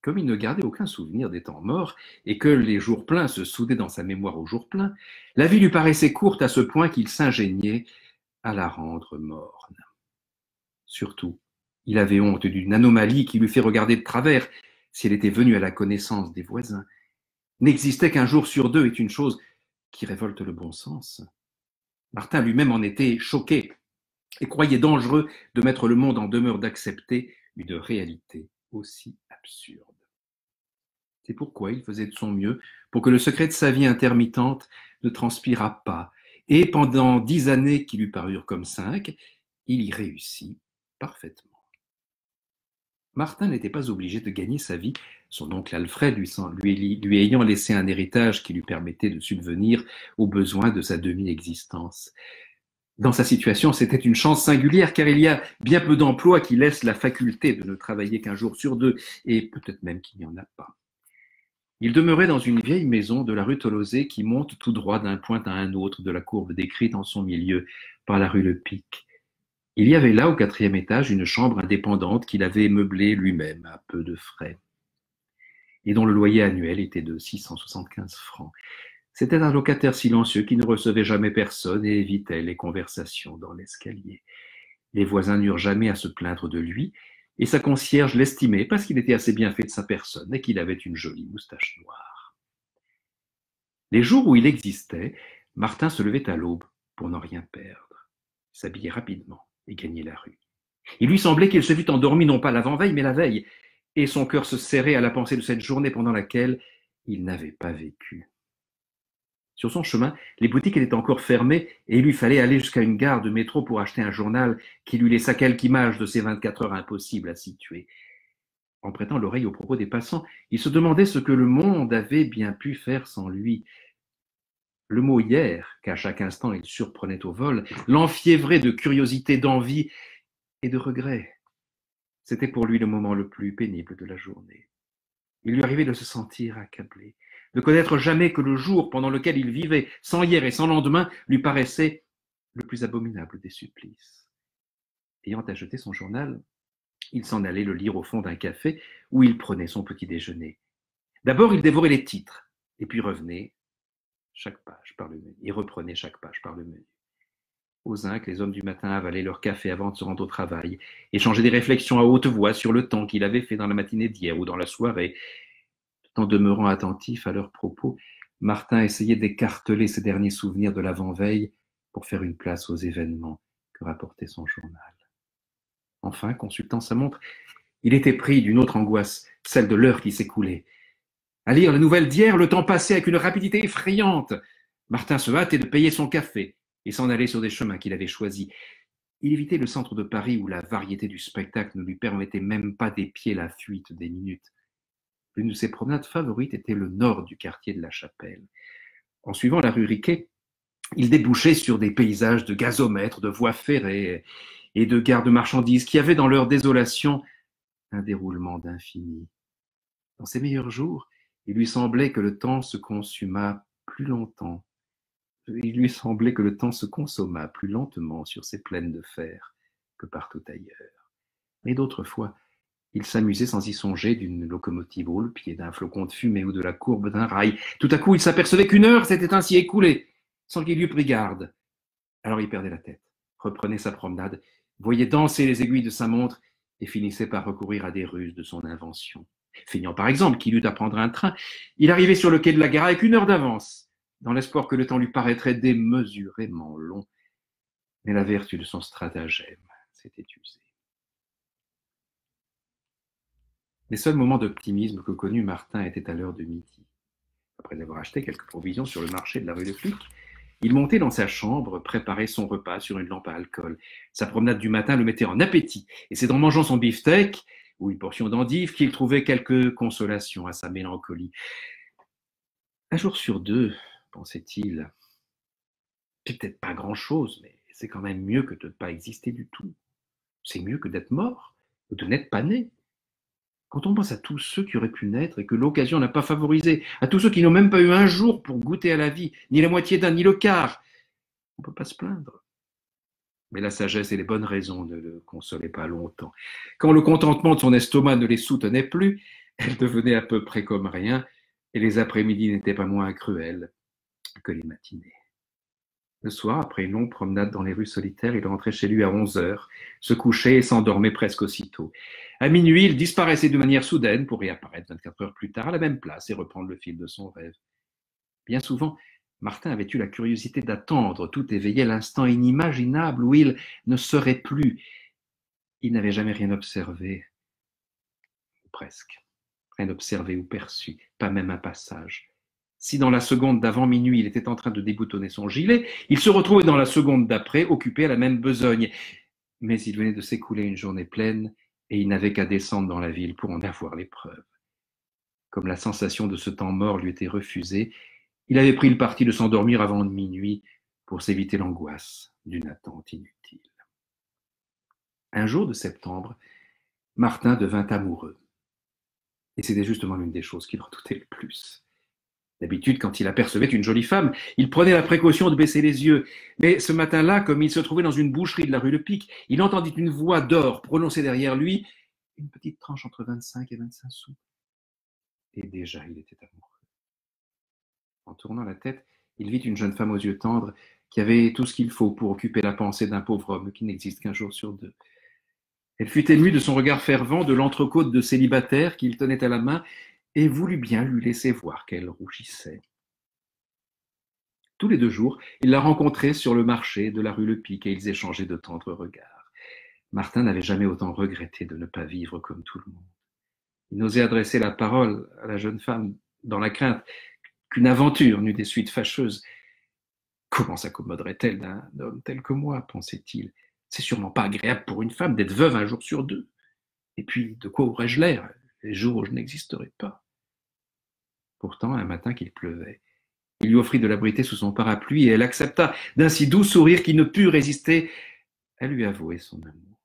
Comme il ne gardait aucun souvenir des temps morts, et que les jours pleins se soudaient dans sa mémoire aux jours pleins, la vie lui paraissait courte à ce point qu'il s'ingéniait à la rendre morne. Surtout, il avait honte d'une anomalie qui lui fait regarder de travers si elle était venue à la connaissance des voisins. N'existait qu'un jour sur deux est une chose qui révolte le bon sens. Martin lui-même en était choqué et croyait dangereux de mettre le monde en demeure d'accepter une réalité aussi absurde. C'est pourquoi il faisait de son mieux pour que le secret de sa vie intermittente ne transpirât pas, et pendant 10 années qui lui parurent comme 5, il y réussit parfaitement. Martin n'était pas obligé de gagner sa vie, son oncle Alfred lui ayant laissé un héritage qui lui permettait de subvenir aux besoins de sa demi-existence. Dans sa situation, c'était une chance singulière, car il y a bien peu d'emplois qui laissent la faculté de ne travailler qu'un jour sur deux, et peut-être même qu'il n'y en a pas. Il demeurait dans une vieille maison de la rue Tolosé qui monte tout droit d'un point à un autre de la courbe décrite en son milieu par la rue Le Pic. Il y avait là, au 4e étage, une chambre indépendante qu'il avait meublée lui-même à peu de frais et dont le loyer annuel était de 675 francs. C'était un locataire silencieux qui ne recevait jamais personne et évitait les conversations dans l'escalier. Les voisins n'eurent jamais à se plaindre de lui, et sa concierge l'estimait parce qu'il était assez bien fait de sa personne et qu'il avait une jolie moustache noire. Les jours où il existait, Martin se levait à l'aube pour n'en rien perdre, s'habillait rapidement et gagnait la rue. Il lui semblait qu'il se fût endormi non pas l'avant-veille, mais la veille, et son cœur se serrait à la pensée de cette journée pendant laquelle il n'avait pas vécu. Sur son chemin, les boutiques étaient encore fermées et il lui fallait aller jusqu'à une gare de métro pour acheter un journal qui lui laissa quelque image de ces 24 heures impossibles à situer. En prêtant l'oreille aux propos des passants, il se demandait ce que le monde avait bien pu faire sans lui. Le mot hier, qu'à chaque instant il surprenait au vol, l'enfiévrait de curiosité, d'envie et de regret. C'était pour lui le moment le plus pénible de la journée. Il lui arrivait de se sentir accablé, de connaître jamais que le jour pendant lequel il vivait, sans hier et sans lendemain, lui paraissait le plus abominable des supplices. Ayant acheté son journal, Il s'en allait le lire au fond d'un café où il prenait son petit déjeuner. D'abord, il dévorait les titres, et puis revenait chaque page par le menu. Il reprenait chaque page par le menu. Aux zinc, les hommes du matin avalaient leur café avant de se rendre au travail, échangeaient des réflexions à haute voix sur le temps qu'il avait fait dans la matinée d'hier ou dans la soirée. Tout en demeurant attentif à leurs propos, Martin essayait d'écarteler ses derniers souvenirs de l'avant-veille pour faire une place aux événements que rapportait son journal. Enfin, consultant sa montre, il était pris d'une autre angoisse, celle de l'heure qui s'écoulait. À lire la nouvelle d'hier, le temps passait avec une rapidité effrayante. Martin se hâtait de payer son café et s'en allait sur des chemins qu'il avait choisis. Il évitait le centre de Paris où la variété du spectacle ne lui permettait même pas d'épier la fuite des minutes. L'une de ses promenades favorites était le nord du quartier de la Chapelle. En suivant la rue Riquet, il débouchait sur des paysages de gazomètres, de voies ferrées et de gares de marchandises qui avaient dans leur désolation un déroulement d'infini. Dans ses meilleurs jours, il lui semblait que le temps se consuma plus longtemps. Il lui semblait que le temps se consommât plus lentement sur ces plaines de fer que partout ailleurs. Mais d'autres fois, il s'amusait sans y songer d'une locomotive au pied d'un flocon de fumée ou de la courbe d'un rail. Tout à coup, il s'apercevait qu'une heure s'était ainsi écoulée, sans qu'il y eût pris garde. Alors il perdait la tête, reprenait sa promenade, voyait danser les aiguilles de sa montre et finissait par recourir à des ruses de son invention. Feignant par exemple qu'il eut à prendre un train, il arrivait sur le quai de la gare avec une heure d'avance, dans l'espoir que le temps lui paraîtrait démesurément long. Mais la vertu de son stratagème s'était usée. Les seuls moments d'optimisme que connut Martin étaient à l'heure de midi. Après avoir acheté quelques provisions sur le marché de la rue de Flic, il montait dans sa chambre, préparait son repas sur une lampe à alcool. Sa promenade du matin le mettait en appétit, et c'est en mangeant son beefsteak ou une portion d'endive qu'il trouvait quelque consolation à sa mélancolie. Un jour sur deux, pensait-il, c'est peut-être pas grand-chose, mais c'est quand même mieux que de ne pas exister du tout. C'est mieux que d'être mort, ou de n'être pas né. Quand on pense à tous ceux qui auraient pu naître et que l'occasion n'a pas favorisé, à tous ceux qui n'ont même pas eu un jour pour goûter à la vie, ni la moitié d'un, ni le quart, on ne peut pas se plaindre. Mais la sagesse et les bonnes raisons ne le consolaient pas longtemps. Quand le contentement de son estomac ne les soutenait plus, elle devenait à peu près comme rien, et les après-midi n'étaient pas moins cruels que les matinées. Le soir, après une longue promenade dans les rues solitaires, il rentrait chez lui à 11 heures, se couchait et s'endormait presque aussitôt. À minuit, il disparaissait de manière soudaine pour réapparaître 24 heures plus tard à la même place et reprendre le fil de son rêve. Bien souvent, Martin avait eu la curiosité d'attendre tout éveillé l'instant inimaginable où il ne serait plus. Il n'avait jamais rien observé, ou presque, rien observé ou perçu, pas même un passage. Si dans la seconde d'avant minuit, il était en train de déboutonner son gilet, il se retrouvait dans la seconde d'après, occupé à la même besogne. Mais il venait de s'écouler une journée pleine, et il n'avait qu'à descendre dans la ville pour en avoir les preuves. Comme la sensation de ce temps mort lui était refusée, il avait pris le parti de s'endormir avant minuit pour s'éviter l'angoisse d'une attente inutile. Un jour de septembre, Martin devint amoureux. Et c'était justement l'une des choses qu'il redoutait le plus. D'habitude, quand il apercevait une jolie femme, il prenait la précaution de baisser les yeux. Mais ce matin-là, comme il se trouvait dans une boucherie de la rue Le Pic, il entendit une voix d'or prononcer derrière lui une petite tranche entre 25 et 25 sous. Et déjà, il était amoureux. En tournant la tête, il vit une jeune femme aux yeux tendres qui avait tout ce qu'il faut pour occuper la pensée d'un pauvre homme qui n'existe qu'un jour sur deux. Elle fut émue de son regard fervent, de l'entrecôte de célibataire qu'il tenait à la main, et voulut bien lui laisser voir qu'elle rougissait. Tous les 2 jours, il la rencontrait sur le marché de la rue Le Pic et ils échangeaient de tendres regards. Martin n'avait jamais autant regretté de ne pas vivre comme tout le monde. Il n'osait adresser la parole à la jeune femme dans la crainte qu'une aventure n'eût des suites fâcheuses. Comment s'accommoderait-elle d'un homme tel que moi, pensait-il. C'est sûrement pas agréable pour une femme d'être veuve un jour sur deux. Et puis, de quoi aurais-je l'air les jours où je n'existerai pas? Pourtant, un matin qu'il pleuvait, il lui offrit de l'abriter sous son parapluie et elle accepta d'un si doux sourire qu'il ne put résister à lui avouer son amour.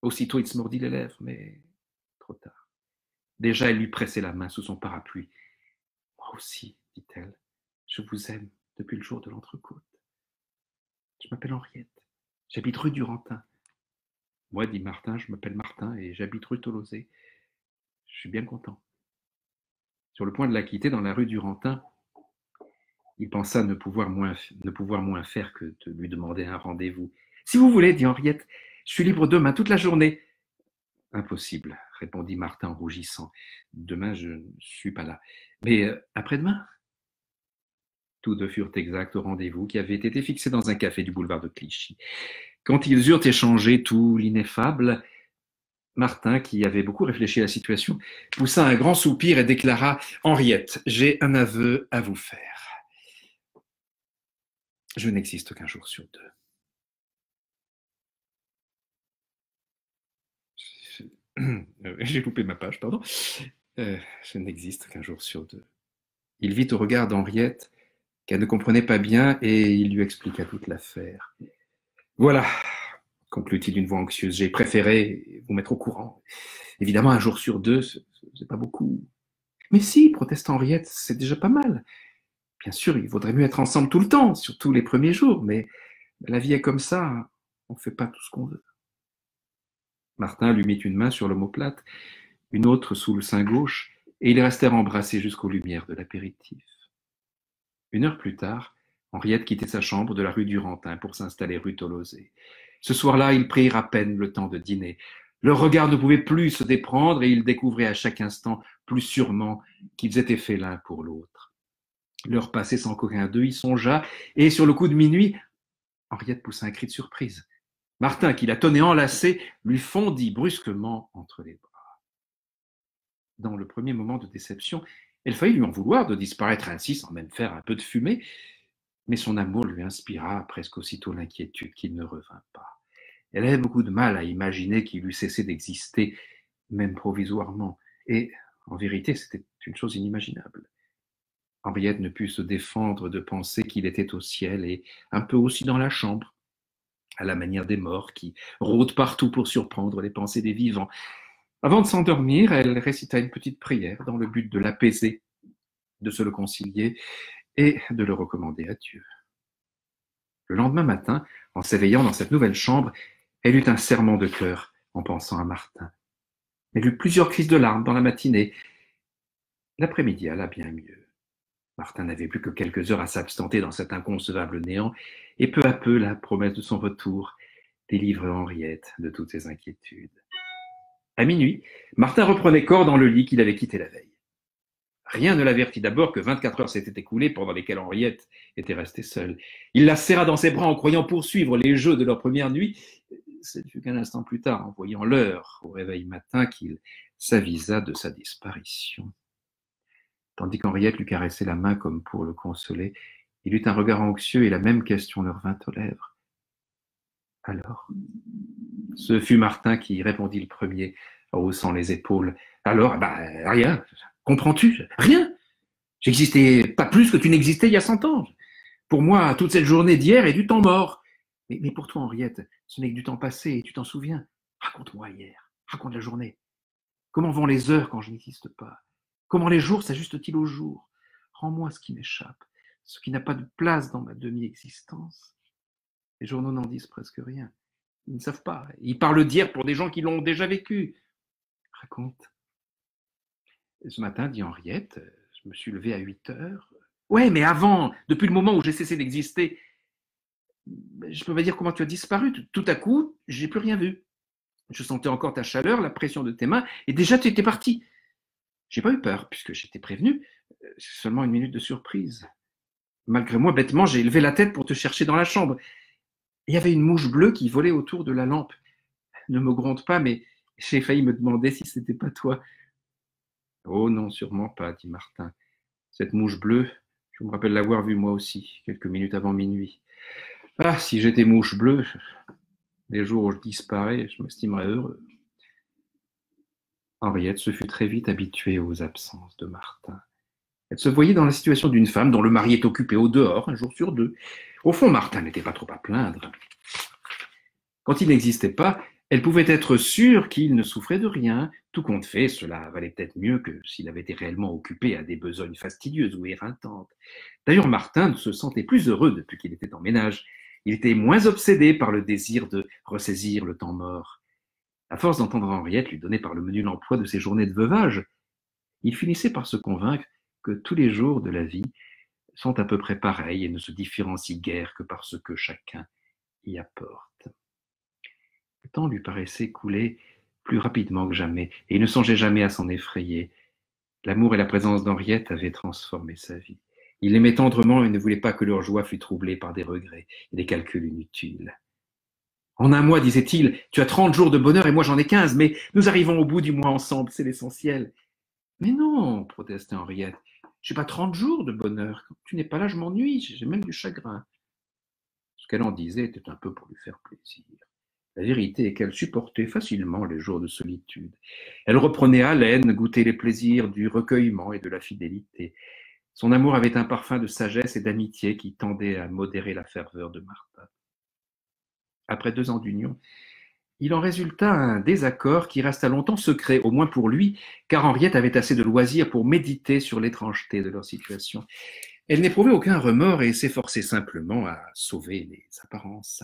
Aussitôt, il se mordit les lèvres, mais trop tard. Déjà, elle lui pressait la main sous son parapluie. Moi aussi, dit-elle, je vous aime depuis le jour de l'entrecôte. Je m'appelle Henriette, j'habite rue Durantin. Moi, dit Martin, je m'appelle Martin et j'habite rue Tolosé. Je suis bien content. Sur le point de la quitter dans la rue du Rantin, il pensa ne pouvoir moins faire que de lui demander un rendez-vous. Si vous voulez, dit Henriette, je suis libre demain toute la journée. Impossible, répondit Martin en rougissant. Demain, je ne suis pas là. Mais après-demain? Tous deux furent exacts au rendez-vous qui avait été fixé dans un café du boulevard de Clichy. Quand ils eurent échangé tout l'ineffable, Martin, qui avait beaucoup réfléchi à la situation, poussa un grand soupir et déclara « Henriette, j'ai un aveu à vous faire. Je n'existe qu'un jour sur deux. » J'ai loupé ma page, pardon. Je n'existe qu'un jour sur deux. Il vit au regard d'Henriette qu'elle ne comprenait pas bien et il lui expliqua toute l'affaire. Voilà, conclut-il d'une voix anxieuse, j'ai préféré vous mettre au courant. Évidemment, un jour sur deux, c'est pas beaucoup. Mais si, protesta Henriette, c'est déjà pas mal. Bien sûr, il vaudrait mieux être ensemble tout le temps, surtout les premiers jours, mais la vie est comme ça, on ne fait pas tout ce qu'on veut. Martin lui mit une main sur l'omoplate, une autre sous le sein gauche, et ils restèrent embrassés jusqu'aux lumières de l'apéritif. Une heure plus tard, Henriette quittait sa chambre de la rue du Rantin pour s'installer rue Tolosé. Ce soir-là, ils prirent à peine le temps de dîner. Leurs regards ne pouvaient plus se déprendre et ils découvraient à chaque instant plus sûrement qu'ils étaient faits l'un pour l'autre. L'heure passée sans qu'aucun d'eux y songeât, et sur le coup de minuit, Henriette poussa un cri de surprise. Martin, qui la tenait enlacée, lui fondit brusquement entre les bras. Dans le premier moment de déception, elle faillit lui en vouloir de disparaître ainsi sans même faire un peu de fumée, mais son amour lui inspira presque aussitôt l'inquiétude qu'il ne revint pas. Elle avait beaucoup de mal à imaginer qu'il eût cessé d'exister, même provisoirement, et en vérité c'était une chose inimaginable. Henriette ne put se défendre de penser qu'il était au ciel et un peu aussi dans la chambre, à la manière des morts qui rôdent partout pour surprendre les pensées des vivants. Avant de s'endormir, elle récita une petite prière dans le but de l'apaiser, de se le concilier et de le recommander à Dieu. Le lendemain matin, en s'éveillant dans cette nouvelle chambre, elle eut un serrement de cœur en pensant à Martin. Elle eut plusieurs crises de larmes dans la matinée. L'après-midi alla bien mieux. Martin n'avait plus que quelques heures à s'absenter dans cet inconcevable néant, et peu à peu la promesse de son retour délivrait Henriette de toutes ses inquiétudes. À minuit, Martin reprenait corps dans le lit qu'il avait quitté la veille. Rien ne l'avertit d'abord que 24 heures s'étaient écoulées pendant lesquelles Henriette était restée seule. Il la serra dans ses bras en croyant poursuivre les jeux de leur première nuit. Ce ne fut qu'un instant plus tard, en voyant l'heure au réveil matin, qu'il s'avisa de sa disparition. Tandis qu'Henriette lui caressait la main comme pour le consoler, il eut un regard anxieux et la même question leur vint aux lèvres. Alors, ce fut Martin qui répondit le premier, en haussant les épaules. Alors, rien. Comprends-tu? Rien. J'existais pas plus que tu n'existais il y a 100 ans. Pour moi, toute cette journée d'hier est du temps mort. Mais pour toi, Henriette, ce n'est que du temps passé, et tu t'en souviens. Raconte-moi hier. Raconte la journée. Comment vont les heures quand je n'existe pas? Comment les jours s'ajustent-ils aux jours? Rends-moi ce qui m'échappe, ce qui n'a pas de place dans ma demi-existence. Les journaux n'en disent presque rien. Ils ne savent pas. Ils parlent d'hier pour des gens qui l'ont déjà vécu. Raconte. Ce matin, dit Henriette, je me suis levé à 8 heures. Ouais, mais avant, depuis le moment où j'ai cessé d'exister, je peux pas dire comment tu as disparu. Tout à coup, j'ai plus rien vu. Je sentais encore ta chaleur, la pression de tes mains, et déjà tu étais parti. J'ai pas eu peur, puisque j'étais prévenu. C'est seulement une minute de surprise. Malgré moi, bêtement, j'ai élevé la tête pour te chercher dans la chambre. Il y avait une mouche bleue qui volait autour de la lampe. Ne me gronde pas, mais j'ai failli me demander si c'était pas toi. Oh non, sûrement pas, dit Martin. Cette mouche bleue, je me rappelle l'avoir vue moi aussi, quelques minutes avant minuit. Ah, si j'étais mouche bleue, les jours où je disparais, je m'estimerais heureux. Henriette se fut très vite habituée aux absences de Martin. Elle se voyait dans la situation d'une femme dont le mari est occupé au dehors, un jour sur deux. Au fond, Martin n'était pas trop à plaindre. Quand il n'existait pas, elle pouvait être sûre qu'il ne souffrait de rien. Tout compte fait, cela valait peut-être mieux que s'il avait été réellement occupé à des besognes fastidieuses ou éreintantes. D'ailleurs, Martin se sentait plus heureux depuis qu'il était en ménage. Il était moins obsédé par le désir de ressaisir le temps mort. À force d'entendre Henriette lui donner par le menu l'emploi de ses journées de veuvage, il finissait par se convaincre que tous les jours de la vie sont à peu près pareils et ne se différencient guère que par ce que chacun y apporte. Le temps lui paraissait couler plus rapidement que jamais, et il ne songeait jamais à s'en effrayer. L'amour et la présence d'Henriette avaient transformé sa vie. Il l'aimait tendrement et ne voulait pas que leur joie fût troublée par des regrets et des calculs inutiles. En un mois, disait-il, tu as 30 jours de bonheur et moi j'en ai 15, mais nous arrivons au bout du mois ensemble, c'est l'essentiel. Mais non, protestait Henriette, je n'ai pas 30 jours de bonheur. Quand tu n'es pas là, je m'ennuie, j'ai même du chagrin. Ce qu'elle en disait était un peu pour lui faire plaisir. La vérité est qu'elle supportait facilement les jours de solitude. Elle reprenait haleine, goûtait les plaisirs du recueillement et de la fidélité. Son amour avait un parfum de sagesse et d'amitié qui tendait à modérer la ferveur de Martha. Après 2 ans d'union, il en résulta un désaccord qui resta longtemps secret, au moins pour lui, car Henriette avait assez de loisirs pour méditer sur l'étrangeté de leur situation. Elle n'éprouvait aucun remords et s'efforçait simplement à sauver les apparences.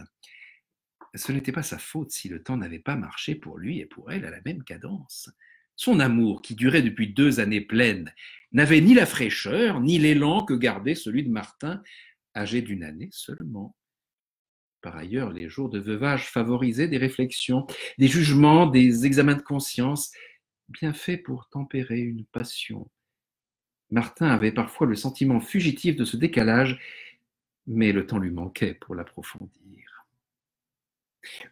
Ce n'était pas sa faute si le temps n'avait pas marché pour lui et pour elle à la même cadence. Son amour, qui durait depuis 2 années pleines, n'avait ni la fraîcheur ni l'élan que gardait celui de Martin, âgé d'1 année seulement. Par ailleurs, les jours de veuvage favorisaient des réflexions, des jugements, des examens de conscience, bien faits pour tempérer une passion. Martin avait parfois le sentiment fugitif de ce décalage, mais le temps lui manquait pour l'approfondir.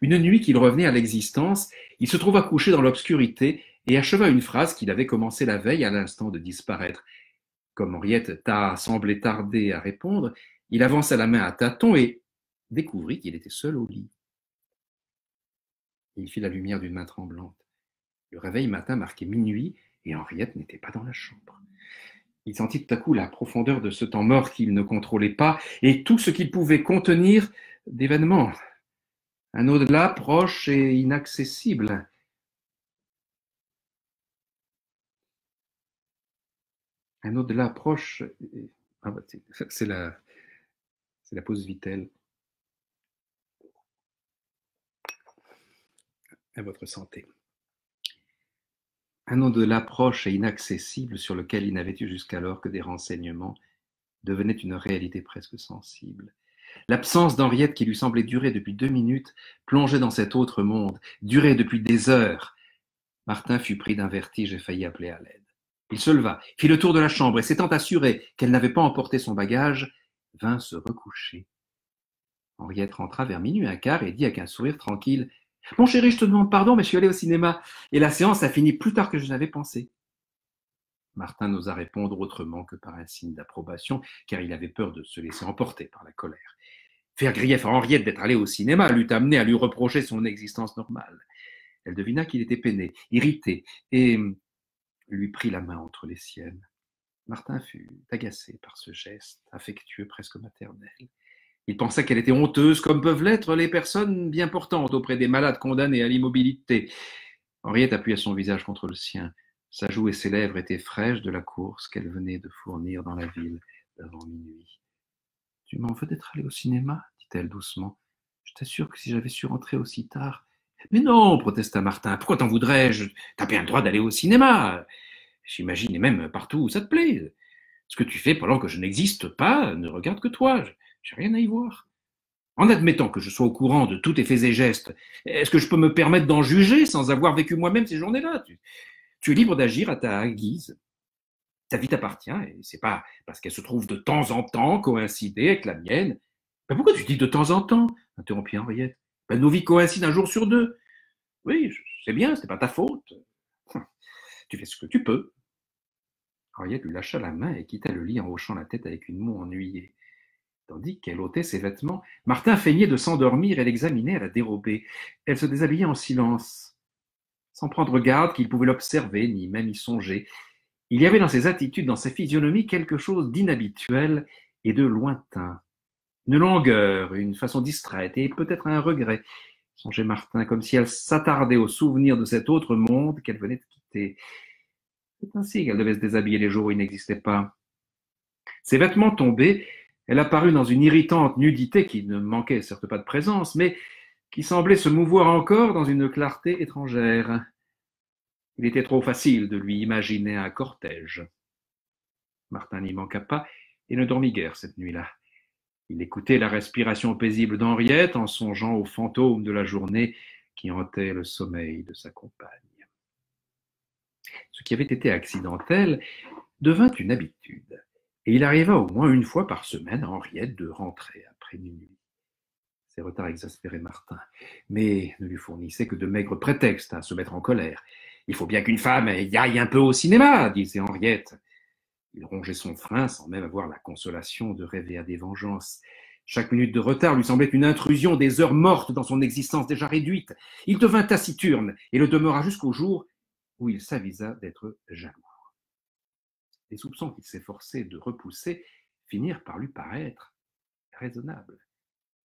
Une nuit qu'il revenait à l'existence, il se trouva couché dans l'obscurité et acheva une phrase qu'il avait commencée la veille à l'instant de disparaître. Comme Henriette semblait tarder à répondre, il avança la main à tâtons et découvrit qu'il était seul au lit. Il fit la lumière d'une main tremblante. Le réveil matin marquait minuit et Henriette n'était pas dans la chambre. Il sentit tout à coup la profondeur de ce temps mort qu'il ne contrôlait pas et tout ce qu'il pouvait contenir d'événements. Un au-delà proche et inaccessible. Un au-delà proche. C'est la pause Vittel. À votre santé. Un au-delà proche et inaccessible sur lequel il n'avait eu jusqu'alors que des renseignements devenait une réalité presque sensible. L'absence d'Henriette qui lui semblait durer depuis 2 minutes plongeait dans cet autre monde, durait depuis des heures. Martin fut pris d'un vertige et faillit appeler à l'aide. Il se leva, fit le tour de la chambre et s'étant assuré qu'elle n'avait pas emporté son bagage, vint se recoucher. Henriette rentra vers 00h15 et dit avec un sourire tranquille « Mon chéri, je te demande pardon, mais je suis allé au cinéma et la séance a fini plus tard que je n'avais pensé. » Martin n'osa répondre autrement que par un signe d'approbation, car il avait peur de se laisser emporter par la colère. Faire grief à Henriette d'être allée au cinéma l'eût amené à lui reprocher son existence normale. Elle devina qu'il était peiné, irrité, et lui prit la main entre les siennes. Martin fut agacé par ce geste, affectueux, presque maternel. Il pensa qu'elle était honteuse, comme peuvent l'être les personnes bien portantes auprès des malades condamnés à l'immobilité. Henriette appuya son visage contre le sien. Sa joue et ses lèvres étaient fraîches de la course qu'elle venait de fournir dans la ville avant minuit. « Tu m'en veux d'être allé au cinéma ?» dit-elle doucement. « Je t'assure que si j'avais su rentrer aussi tard… »« Mais non !» protesta Martin. « Pourquoi t'en voudrais-je ? T'as bien le droit d'aller au cinéma. J'imagine, et même partout où ça te plaît. Ce que tu fais pendant que je n'existe pas ne regarde que toi. J'ai rien à y voir. En admettant que je sois au courant de tous tes faits et gestes, est-ce que je peux me permettre d'en juger sans avoir vécu moi-même ces journées-là ? Tu es libre d'agir à ta guise. Ta vie t'appartient, et c'est pas parce qu'elle se trouve de temps en temps coïncider avec la mienne. Ben pourquoi tu dis de temps en temps ? Interrompit Henriette. Ben nos vies coïncident 1 jour sur 2. Oui, je sais bien, c'est pas ta faute. Tu fais ce que tu peux. Henriette lui lâcha la main et quitta le lit en hochant la tête avec une moue ennuyée. Tandis qu'elle ôtait ses vêtements, Martin feignait de s'endormir et l'examinait à la dérobée. Elle se déshabillait en silence, sans prendre garde qu'il pouvait l'observer, ni même y songer. Il y avait dans ses attitudes, dans sa physionomie, quelque chose d'inhabituel et de lointain. Une langueur, une façon distraite et peut-être un regret, songeait Martin, comme si elle s'attardait au souvenir de cet autre monde qu'elle venait de quitter. C'est ainsi qu'elle devait se déshabiller les jours où il n'existait pas. Ses vêtements tombés, elle apparut dans une irritante nudité qui ne manquait certes pas de présence, mais qui semblait se mouvoir encore dans une clarté étrangère. Il était trop facile de lui imaginer un cortège. Martin n'y manqua pas et ne dormit guère cette nuit-là. Il écoutait la respiration paisible d'Henriette en songeant aux fantômes de la journée qui hantaient le sommeil de sa compagne. Ce qui avait été accidentel devint une habitude, et il arriva au moins une fois par semaine à Henriette de rentrer après minuit. Ces retards exaspéraient Martin, mais ne lui fournissaient que de maigres prétextes à se mettre en colère. « Il faut bien qu'une femme y aille un peu au cinéma, » disait Henriette. Il rongeait son frein sans même avoir la consolation de rêver à des vengeances. Chaque minute de retard lui semblait une intrusion des heures mortes dans son existence déjà réduite. Il devint taciturne et le demeura jusqu'au jour où il s'avisa d'être jaloux. Les soupçons qu'il s'efforçait de repousser finirent par lui paraître raisonnables.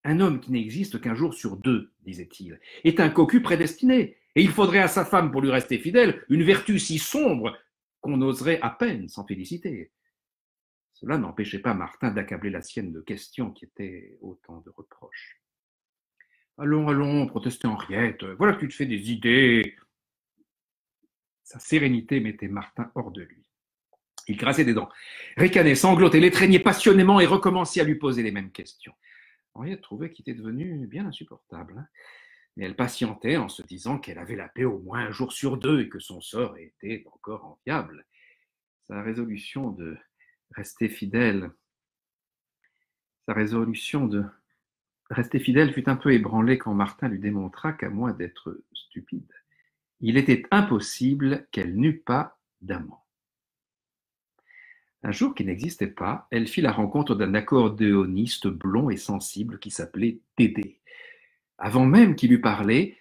Un homme qui n'existe qu'un jour sur deux, disait-il, est un cocu prédestiné, et il faudrait à sa femme, pour lui rester fidèle, une vertu si sombre qu'on oserait à peine s'en féliciter. Cela n'empêchait pas Martin d'accabler la sienne de questions qui étaient autant de reproches. « Allons, allons, protestait Henriette, voilà que tu te fais des idées. » Sa sérénité mettait Martin hors de lui. Il grinçait des dents, ricanait, sanglotait, l'étreignait passionnément et recommençait à lui poser les mêmes questions. Henriette trouvait qu'il était devenu bien insupportable, mais elle patientait en se disant qu'elle avait la paix au moins un jour sur deux et que son sort était encore enviable. Sa résolution de rester fidèle fut un peu ébranlée quand Martin lui démontra qu'à moins d'être stupide, il était impossible qu'elle n'eût pas d'amant. Un jour qui n'existait pas, elle fit la rencontre d'un accordéoniste blond et sensible qui s'appelait Dédé. Avant même qu'il eût parlé,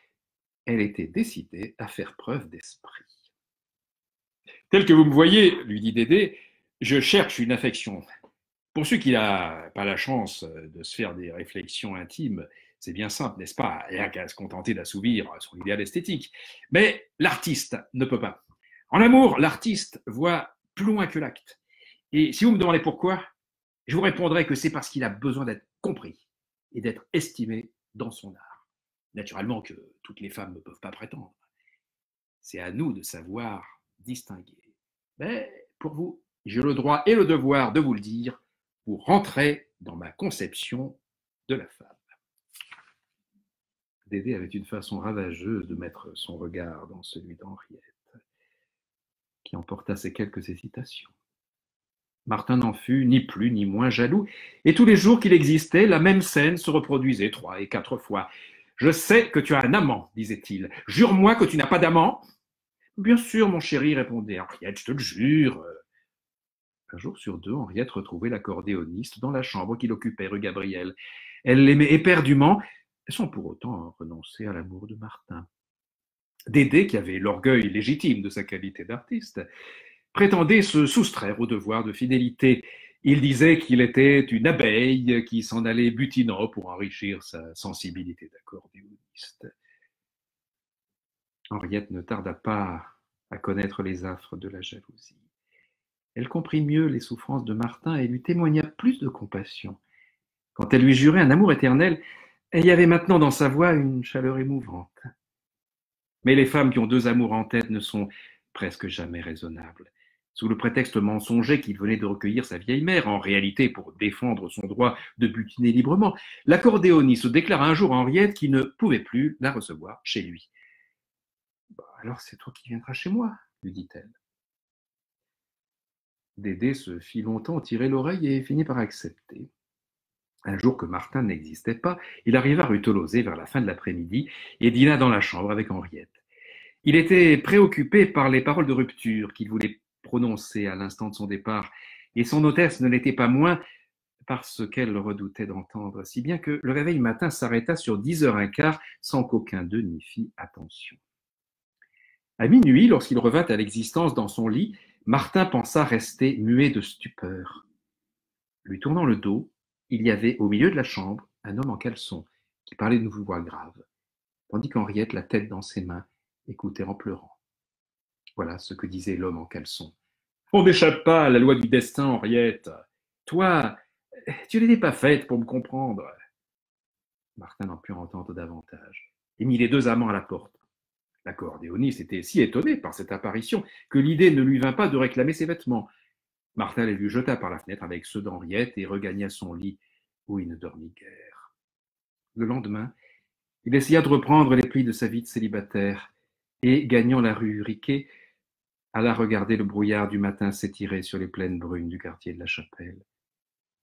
elle était décidée à faire preuve d'esprit. « Tel que vous me voyez, lui dit Dédé, je cherche une affection. Pour ceux qui n'ont pas la chance de se faire des réflexions intimes, c'est bien simple, n'est-ce pas? Il n'y a qu'à se contenter d'assouvir son idéal esthétique. Mais l'artiste ne peut pas. En amour, l'artiste voit plus loin que l'acte. Et si vous me demandez pourquoi, je vous répondrai que c'est parce qu'il a besoin d'être compris et d'être estimé dans son art. Naturellement que toutes les femmes ne peuvent pas prétendre. C'est à nous de savoir distinguer. Mais pour vous, j'ai le droit et le devoir de vous le dire, vous rentrez dans ma conception de la femme. Dédé avait une façon ravageuse de mettre son regard dans celui d'Henriette, qui emporta ces quelques hésitations. Martin n'en fut ni plus ni moins jaloux, et tous les jours qu'il existait, la même scène se reproduisait 3 et 4 fois. « Je sais que tu as un amant, disait-il. Jure-moi que tu n'as pas d'amant. » « Bien sûr, mon chéri, répondait Henriette, je te le jure. » Un jour sur deux, Henriette retrouvait l'accordéoniste dans la chambre qu'il occupait rue Gabriel. Elle l'aimait éperdument, sans pour autant renoncer à l'amour de Martin. Dédé, qui avait l'orgueil légitime de sa qualité d'artiste, prétendait se soustraire au devoir de fidélité. Il disait qu'il était une abeille qui s'en allait butinant pour enrichir sa sensibilité d'accordéoniste. Henriette ne tarda pas à connaître les affres de la jalousie. Elle comprit mieux les souffrances de Martin et lui témoigna plus de compassion. Quand elle lui jurait un amour éternel, il y avait maintenant dans sa voix une chaleur émouvante. Mais les femmes qui ont 2 amours en tête ne sont presque jamais raisonnables. Sous le prétexte mensonger qu'il venait de recueillir sa vieille mère, en réalité pour défendre son droit de butiner librement, l'accordéoniste déclara un jour à Henriette qu'il ne pouvait plus la recevoir chez lui. « Alors c'est toi qui viendras chez moi, lui dit-elle. Dédé se fit longtemps tirer l'oreille et finit par accepter. Un jour que Martin n'existait pas, il arriva rue Tolosé vers la fin de l'après-midi et dîna dans la chambre avec Henriette. Il était préoccupé par les paroles de rupture qu'il voulait prononcer à l'instant de son départ, et son hôtesse ne l'était pas moins parce qu'elle redoutait d'entendre, si bien que le réveil matin s'arrêta sur 10h15 sans qu'aucun d'eux n'y fît attention. À minuit, lorsqu'il revint à l'existence dans son lit, Martin pensa rester muet de stupeur. Lui tournant le dos, il y avait au milieu de la chambre un homme en caleçon qui parlait d'une voix grave, tandis qu'Henriette, la tête dans ses mains, écoutait en pleurant. Voilà ce que disait l'homme en caleçon. « On n'échappe pas à la loi du destin, Henriette. Toi, tu n'étais pas faite pour me comprendre. Martin n'en put entendre davantage et mit les deux amants à la porte. L'accordéoniste était si étonné par cette apparition que l'idée ne lui vint pas de réclamer ses vêtements. Martin les lui jeta par la fenêtre avec ceux d'Henriette et regagna son lit où il ne dormit guère. Le lendemain, il essaya de reprendre les plis de sa vie de célibataire et, gagnant la rue Riquet, alla regarder le brouillard du matin s'étirer sur les plaines brunes du quartier de la Chapelle.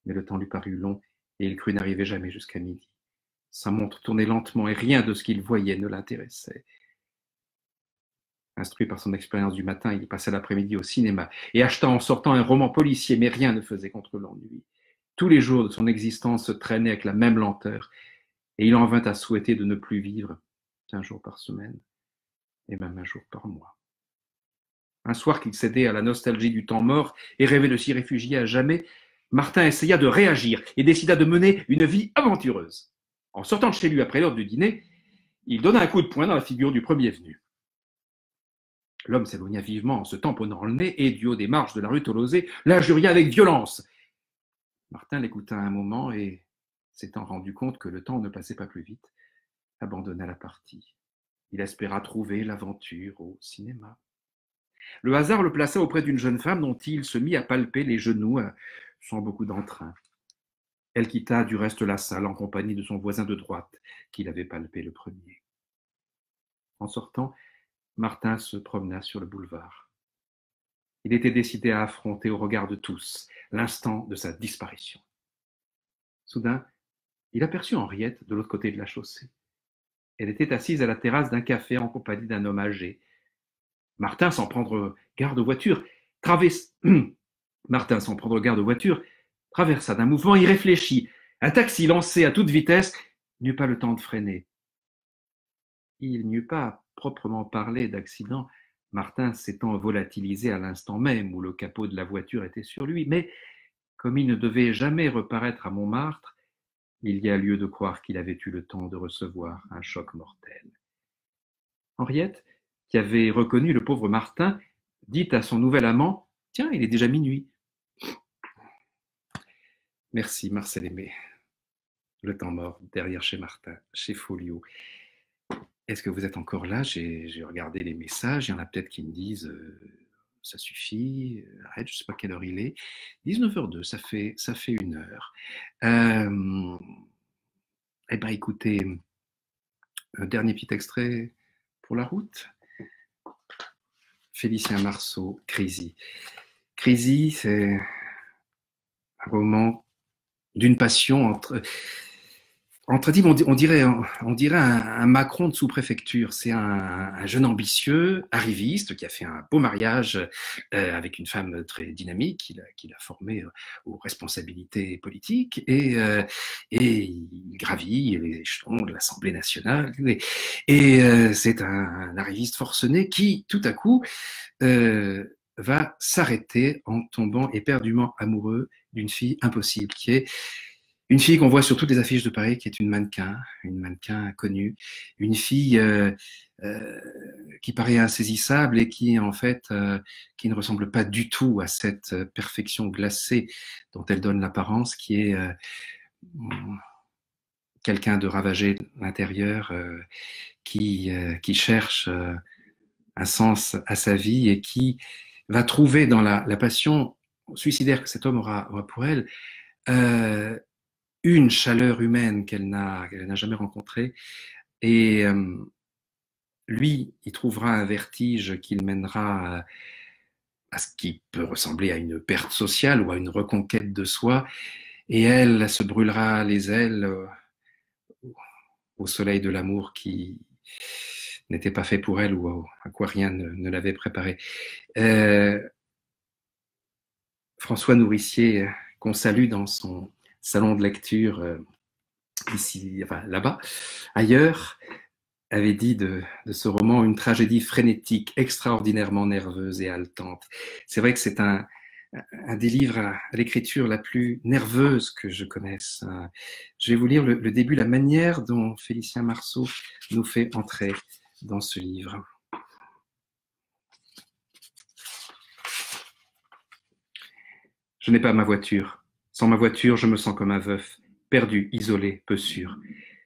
Mais le temps lui parut long et il crut n'arriver jamais jusqu'à midi. Sa montre tournait lentement et rien de ce qu'il voyait ne l'intéressait. Instruit par son expérience du matin, il passa l'après-midi au cinéma et acheta en sortant un roman policier, mais rien ne faisait contre l'ennui. Tous les jours de son existence se traînaient avec la même lenteur et il en vint à souhaiter de ne plus vivre qu'un jour par semaine et même un jour par mois. Un soir qu'il cédait à la nostalgie du temps mort et rêvait de s'y réfugier à jamais, Martin essaya de réagir et décida de mener une vie aventureuse. En sortant de chez lui après l'heure du dîner, il donna un coup de poing dans la figure du premier venu. L'homme s'éloigna vivement en se tamponnant le nez et, du haut des marches de la rue Tolosé, l'injuria avec violence. Martin l'écouta un moment et, s'étant rendu compte que le temps ne passait pas plus vite, abandonna la partie. Il espéra trouver l'aventure au cinéma. Le hasard le plaça auprès d'une jeune femme dont il se mit à palper les genoux sans beaucoup d'entrain. Elle quitta du reste la salle en compagnie de son voisin de droite, qu'il avait palpé le premier. En sortant, Martin se promena sur le boulevard. Il était décidé à affronter au regard de tous l'instant de sa disparition. Soudain, il aperçut Henriette de l'autre côté de la chaussée. Elle était assise à la terrasse d'un café en compagnie d'un homme âgé. Martin, sans prendre garde aux voitures, traversa d'un mouvement irréfléchi. Un taxi lancé à toute vitesse n'eut pas le temps de freiner. Il n'y eut pas à proprement parler d'accident, Martin s'étant volatilisé à l'instant même où le capot de la voiture était sur lui, mais comme il ne devait jamais reparaître à Montmartre, il y a lieu de croire qu'il avait eu le temps de recevoir un choc mortel. Henriette, qui avait reconnu le pauvre Martin, dit à son nouvel amant « Tiens, il est déjà minuit. » Merci, Marcel Aimé. Le temps mort, derrière chez Martin, chez Folio. Est-ce que vous êtes encore là? J'ai regardé les messages, il y en a peut-être qui me disent ça suffit, arrête, je ne sais pas quelle heure il est. 19h02, ça fait 1 heure. Eh bien, écoutez, un dernier petit extrait pour la route. Félicien Marceau, Crazy. Crazy, c'est un roman d'une passion entre types, on dirait un Macron de sous-préfecture. C'est un jeune ambitieux, arriviste, qui a fait un beau mariage avec une femme très dynamique, qu'il a formée aux responsabilités politiques, et il gravit les échelons de l'Assemblée nationale. Et c'est un arriviste forcené qui, tout à coup, va s'arrêter en tombant éperdument amoureux d'une fille impossible, qui est une fille qu'on voit sur toutes les affiches de Paris, qui est une mannequin connue, une fille qui paraît insaisissable et qui, en fait, qui ne ressemble pas du tout à cette perfection glacée dont elle donne l'apparence, qui est quelqu'un de ravagé de l'intérieur, qui cherche un sens à sa vie et qui va trouver dans la passion suicidaire que cet homme aura pour elle, une chaleur humaine qu'elle n'a jamais rencontrée. Et lui, il trouvera un vertige qui le mènera à ce qui peut ressembler à une perte sociale ou à une reconquête de soi. Et elle se brûlera les ailes au soleil de l'amour qui n'était pas fait pour elle ou à quoi rien ne l'avait préparé. François Nourricier, qu'on salue dans son salon de lecture ici, enfin là-bas, ailleurs, avait dit de ce roman une tragédie frénétique, extraordinairement nerveuse et haletante. C'est vrai que c'est un des livres à l'écriture la plus nerveuse que je connaisse. Je vais vous lire le début, la manière dont Félicien Marceau nous fait entrer dans ce livre. Je n'ai pas ma voiture. Sans ma voiture, je me sens comme un veuf, perdu, isolé, peu sûr.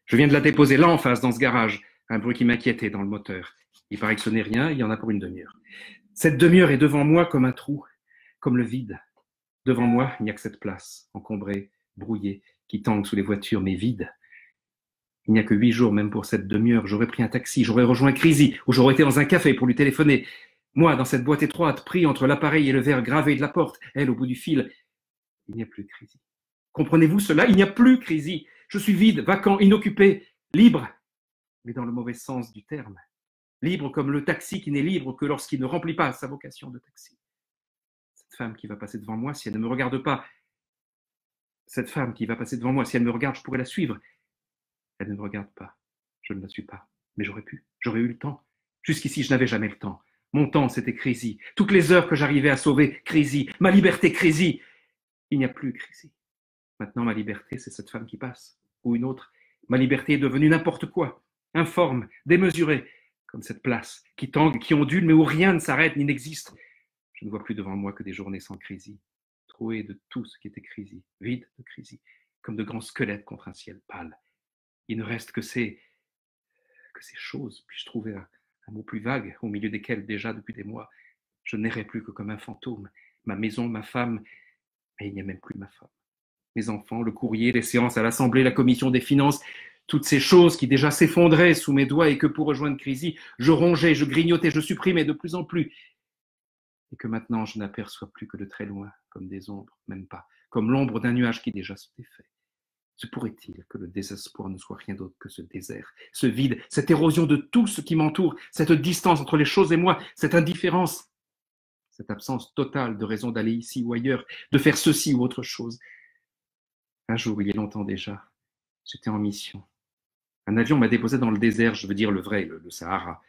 Je viens de la déposer là en face, dans ce garage. Un bruit qui m'inquiétait dans le moteur. Il paraît que ce n'est rien, il y en a pour une demi-heure. Cette demi-heure est devant moi comme un trou, comme le vide. Devant moi, il n'y a que cette place, encombrée, brouillée, qui tangue sous les voitures, mais vide. Il n'y a que 8 jours, même pour cette demi-heure. J'aurais pris un taxi, j'aurais rejoint Crazy, ou j'aurais été dans un café pour lui téléphoner. Moi, dans cette boîte étroite, pris entre l'appareil et le verre gravé de la porte, elle au bout du fil. Il n'y a plus Crazy. Comprenez-vous cela? Il n'y a plus Crazy. Je suis vide, vacant, inoccupé, libre, mais dans le mauvais sens du terme. Libre comme le taxi qui n'est libre que lorsqu'il ne remplit pas sa vocation de taxi. Cette femme qui va passer devant moi, si elle ne me regarde pas, cette femme qui va passer devant moi, si elle me regarde, je pourrais la suivre. Elle ne me regarde pas. Je ne la suis pas. Mais j'aurais pu. J'aurais eu le temps. Jusqu'ici, je n'avais jamais le temps. Mon temps, c'était Crazy. Toutes les heures que j'arrivais à sauver, Crazy. Ma liberté, Crazy. Il n'y a plus Crazy. Maintenant, ma liberté, c'est cette femme qui passe. Ou une autre. Ma liberté est devenue n'importe quoi. Informe, démesurée. Comme cette place, qui tangue, qui ondule, mais où rien ne s'arrête ni n'existe. Je ne vois plus devant moi que des journées sans Crazy. Trouées de tout ce qui était Crazy. Vide de Crazy. Comme de grands squelettes contre un ciel pâle. Il ne reste que ces choses. Puis-je trouver un mot plus vague, au milieu desquels, déjà depuis des mois, je n'errais plus que comme un fantôme. Ma maison, ma femme, mais il n'y a même plus ma femme. Mes enfants, le courrier, les séances à l'Assemblée, la commission des finances, toutes ces choses qui déjà s'effondraient sous mes doigts et que pour rejoindre Crazy, je rongeais, je grignotais, je supprimais de plus en plus. Et que maintenant, je n'aperçois plus que de très loin, comme des ombres, même pas, comme l'ombre d'un nuage qui déjà se défait. Se pourrait-il que le désespoir ne soit rien d'autre que ce désert, ce vide, cette érosion de tout ce qui m'entoure, cette distance entre les choses et moi, cette indifférence, cette absence totale de raison d'aller ici ou ailleurs, de faire ceci ou autre chose. Un jour, il y a longtemps déjà, j'étais en mission. Un avion m'a déposé dans le désert, je veux dire le vrai, le Sahara.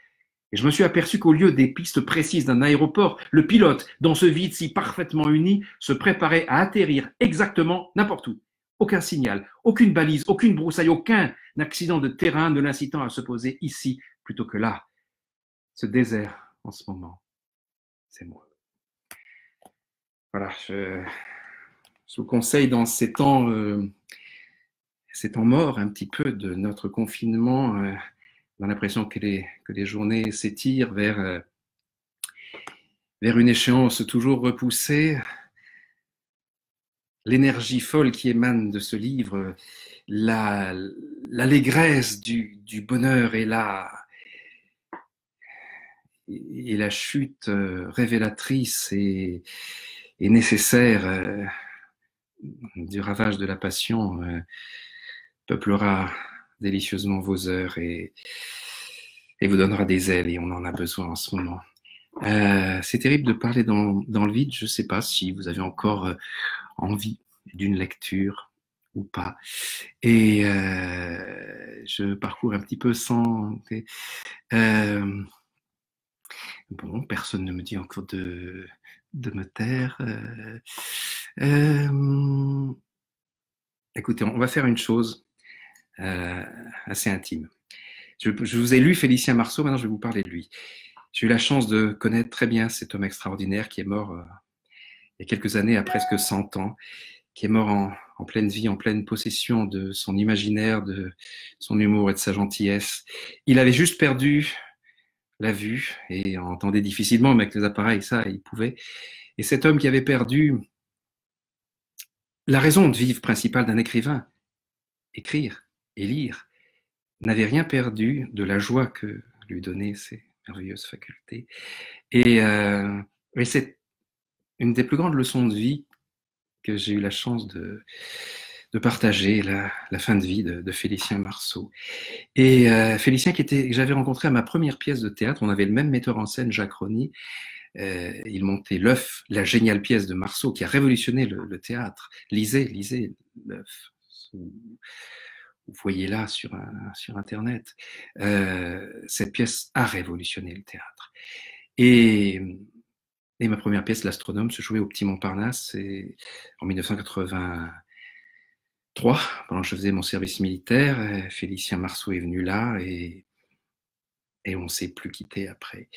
Et je me suis aperçu qu'au lieu des pistes précises d'un aéroport, le pilote, dans ce vide si parfaitement uni, se préparait à atterrir exactement n'importe où. Aucun signal, aucune balise, aucune broussaille, aucun accident de terrain ne l'incitant à se poser ici plutôt que là. Ce désert, en ce moment, c'est moi. Voilà, je vous conseille dans ces temps morts un petit peu de notre confinement, on a l'impression que les journées s'étirent vers une échéance toujours repoussée. L'énergie folle qui émane de ce livre, l'allégresse du bonheur et la chute révélatrice et nécessaire du ravage de la passion peuplera délicieusement vos heures et vous donnera des ailes, et on en a besoin en ce moment. C'est terrible de parler dans le vide. Je ne sais pas si vous avez encore envie d'une lecture ou pas. Et je parcours un petit peu sans... bon, personne ne me dit encore de me taire. Écoutez, on va faire une chose assez intime. Je vous ai lu Félicien Marceau, maintenant je vais vous parler de lui. J'ai eu la chance de connaître très bien cet homme extraordinaire qui est mort il y a quelques années, à presque 100 ans, qui est mort en pleine vie, en pleine possession de son imaginaire, de son humour et de sa gentillesse. Il avait juste perdu la vue et entendait difficilement, mais avec les appareils, ça, il pouvait. Et cet homme qui avait perdu la raison de vivre principale d'un écrivain, écrire et lire, n'avait rien perdu de la joie que lui donnaient ces merveilleuses facultés. Et c'est une des plus grandes leçons de vie que j'ai eu la chance de partager, la fin de vie de Félicien Marceau. Et Félicien que j'avais rencontré à ma première pièce de théâtre, on avait le même metteur en scène, Jacques Rony. Il montait L'œuf, la géniale pièce de Marceau qui a révolutionné le théâtre. Lisez L'œuf. Vous voyez là sur Internet. Cette pièce a révolutionné le théâtre. Et ma première pièce, L'Astronome, se jouait au Petit Montparnasse en 1983, pendant que je faisais mon service militaire. Félicien Marceau est venu là et on ne s'est plus quitté après.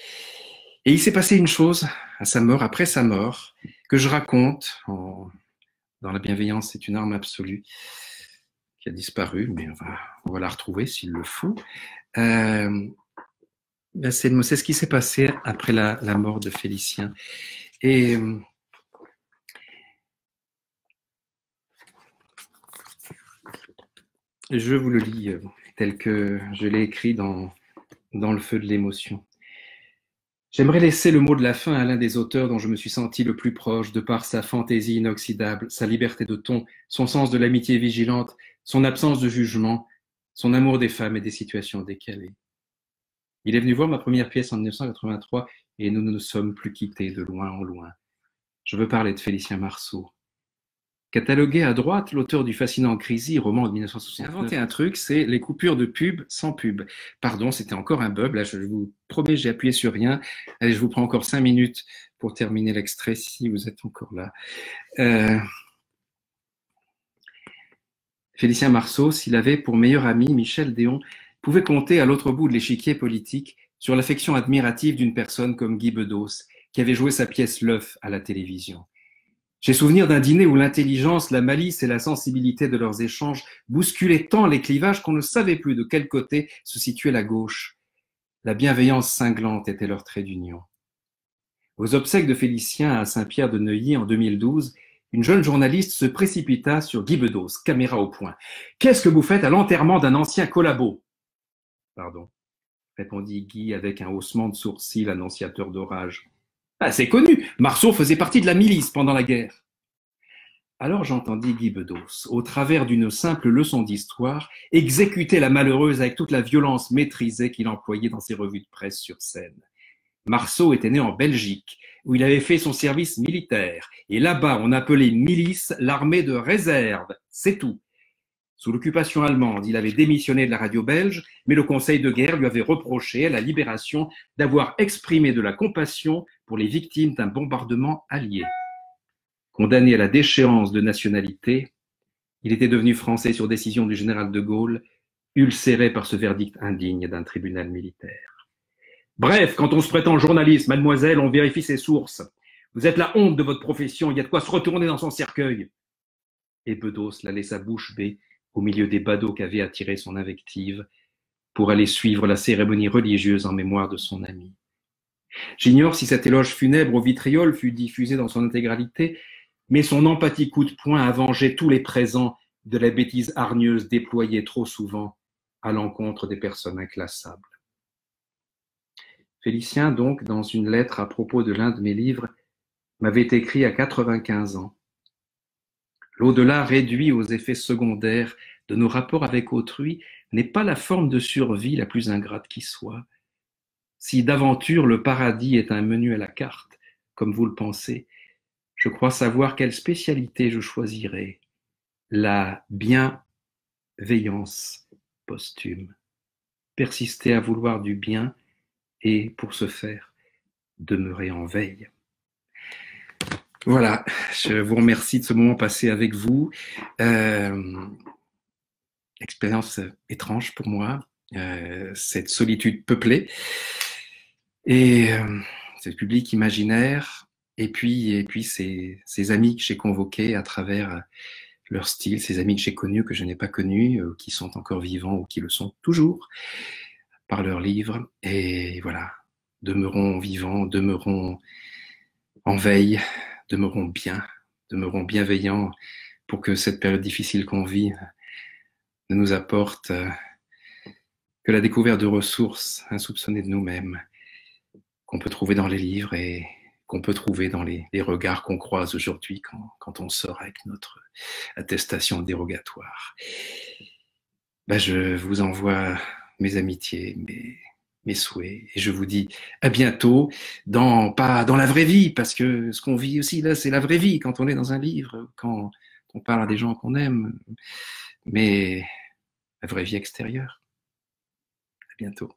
Et il s'est passé une chose à sa mort, après sa mort, que je raconte dans La bienveillance, c'est une arme absolue, qui a disparu, mais on va la retrouver s'il le faut. C'est ce qui s'est passé après la mort de Félicien. Et je vous le lis tel que je l'ai écrit dans le feu de l'émotion. J'aimerais laisser le mot de la fin à l'un des auteurs dont je me suis senti le plus proche, de par sa fantaisie inoxydable, sa liberté de ton, son sens de l'amitié vigilante, son absence de jugement, son amour des femmes et des situations décalées. Il est venu voir ma première pièce en 1983 et nous ne nous sommes plus quittés de loin en loin. Je veux parler de Félicien Marceau. Catalogué à droite, l'auteur du fascinant Crazy, roman de 1969, a inventé un truc, c'est les coupures de pub sans pub. Pardon, c'était encore un bug, là je vous promets, j'ai appuyé sur rien. Allez, je vous prends encore 5 minutes pour terminer l'extrait, si vous êtes encore là. Félicien Marceau, s'il avait pour meilleur ami Michel Déon, pouvait compter à l'autre bout de l'échiquier politique sur l'affection admirative d'une personne comme Guy Bedos, qui avait joué sa pièce L'œuf à la télévision. J'ai souvenir d'un dîner où l'intelligence, la malice et la sensibilité de leurs échanges bousculaient tant les clivages qu'on ne savait plus de quel côté se situait la gauche. La bienveillance cinglante était leur trait d'union. Aux obsèques de Félicien à Saint-Pierre-de-Neuilly en 2012, une jeune journaliste se précipita sur Guy Bedos, caméra au point. « Qu'est-ce que vous faites à l'enterrement d'un ancien collabo ?»« Pardon, » répondit Guy avec un haussement de sourcils annonciateur d'orage. Ah, c'est connu, Marceau faisait partie de la milice pendant la guerre. Alors j'entendis Guy Bedos, au travers d'une simple leçon d'histoire, exécuter la malheureuse avec toute la violence maîtrisée qu'il employait dans ses revues de presse sur scène. Marceau était né en Belgique, où il avait fait son service militaire, et là-bas on appelait milice l'armée de réserve, c'est tout. Sous l'occupation allemande, il avait démissionné de la radio belge, mais le Conseil de guerre lui avait reproché à la Libération d'avoir exprimé de la compassion pour les victimes d'un bombardement allié. Condamné à la déchéance de nationalité, il était devenu français sur décision du général de Gaulle, ulcéré par ce verdict indigne d'un tribunal militaire. Bref, quand on se prétend journaliste, mademoiselle, on vérifie ses sources. Vous êtes la honte de votre profession, il y a de quoi se retourner dans son cercueil. Et Bedos la laissa bouche bée au milieu des badauds qu'avait attiré son invective, pour aller suivre la cérémonie religieuse en mémoire de son ami. J'ignore si cet éloge funèbre au vitriol fut diffusé dans son intégralité, mais son empathique coup de poing a vengé tous les présents de la bêtise hargneuse déployée trop souvent à l'encontre des personnes inclassables. Félicien, donc, dans une lettre à propos de l'un de mes livres, m'avait écrit à 95 ans. L'au-delà réduit aux effets secondaires de nos rapports avec autrui n'est pas la forme de survie la plus ingrate qui soit. Si d'aventure le paradis est un menu à la carte, comme vous le pensez, je crois savoir quelle spécialité je choisirai. La bienveillance posthume. Persister à vouloir du bien et, pour ce faire, demeurer en veille. Voilà, je vous remercie de ce moment passé avec vous. Expérience étrange pour moi, cette solitude peuplée et ce public imaginaire et puis ces amis que j'ai convoqués à travers leur style, ces amis que j'ai connus, que je n'ai pas connus, qui sont encore vivants ou qui le sont toujours par leurs livres. Et voilà, demeurons vivants, demeurons en veille, demeurons bien, demeurons bienveillants pour que cette période difficile qu'on vit ne nous apporte que la découverte de ressources insoupçonnées de nous-mêmes qu'on peut trouver dans les livres et qu'on peut trouver dans les regards qu'on croise aujourd'hui quand on sort avec notre attestation dérogatoire. Je vous envoie mes amitiés, mes souhaits, et je vous dis à bientôt, pas dans la vraie vie, parce que ce qu'on vit aussi là, c'est la vraie vie, quand on est dans un livre, quand on parle à des gens qu'on aime, mais la vraie vie extérieure. À bientôt.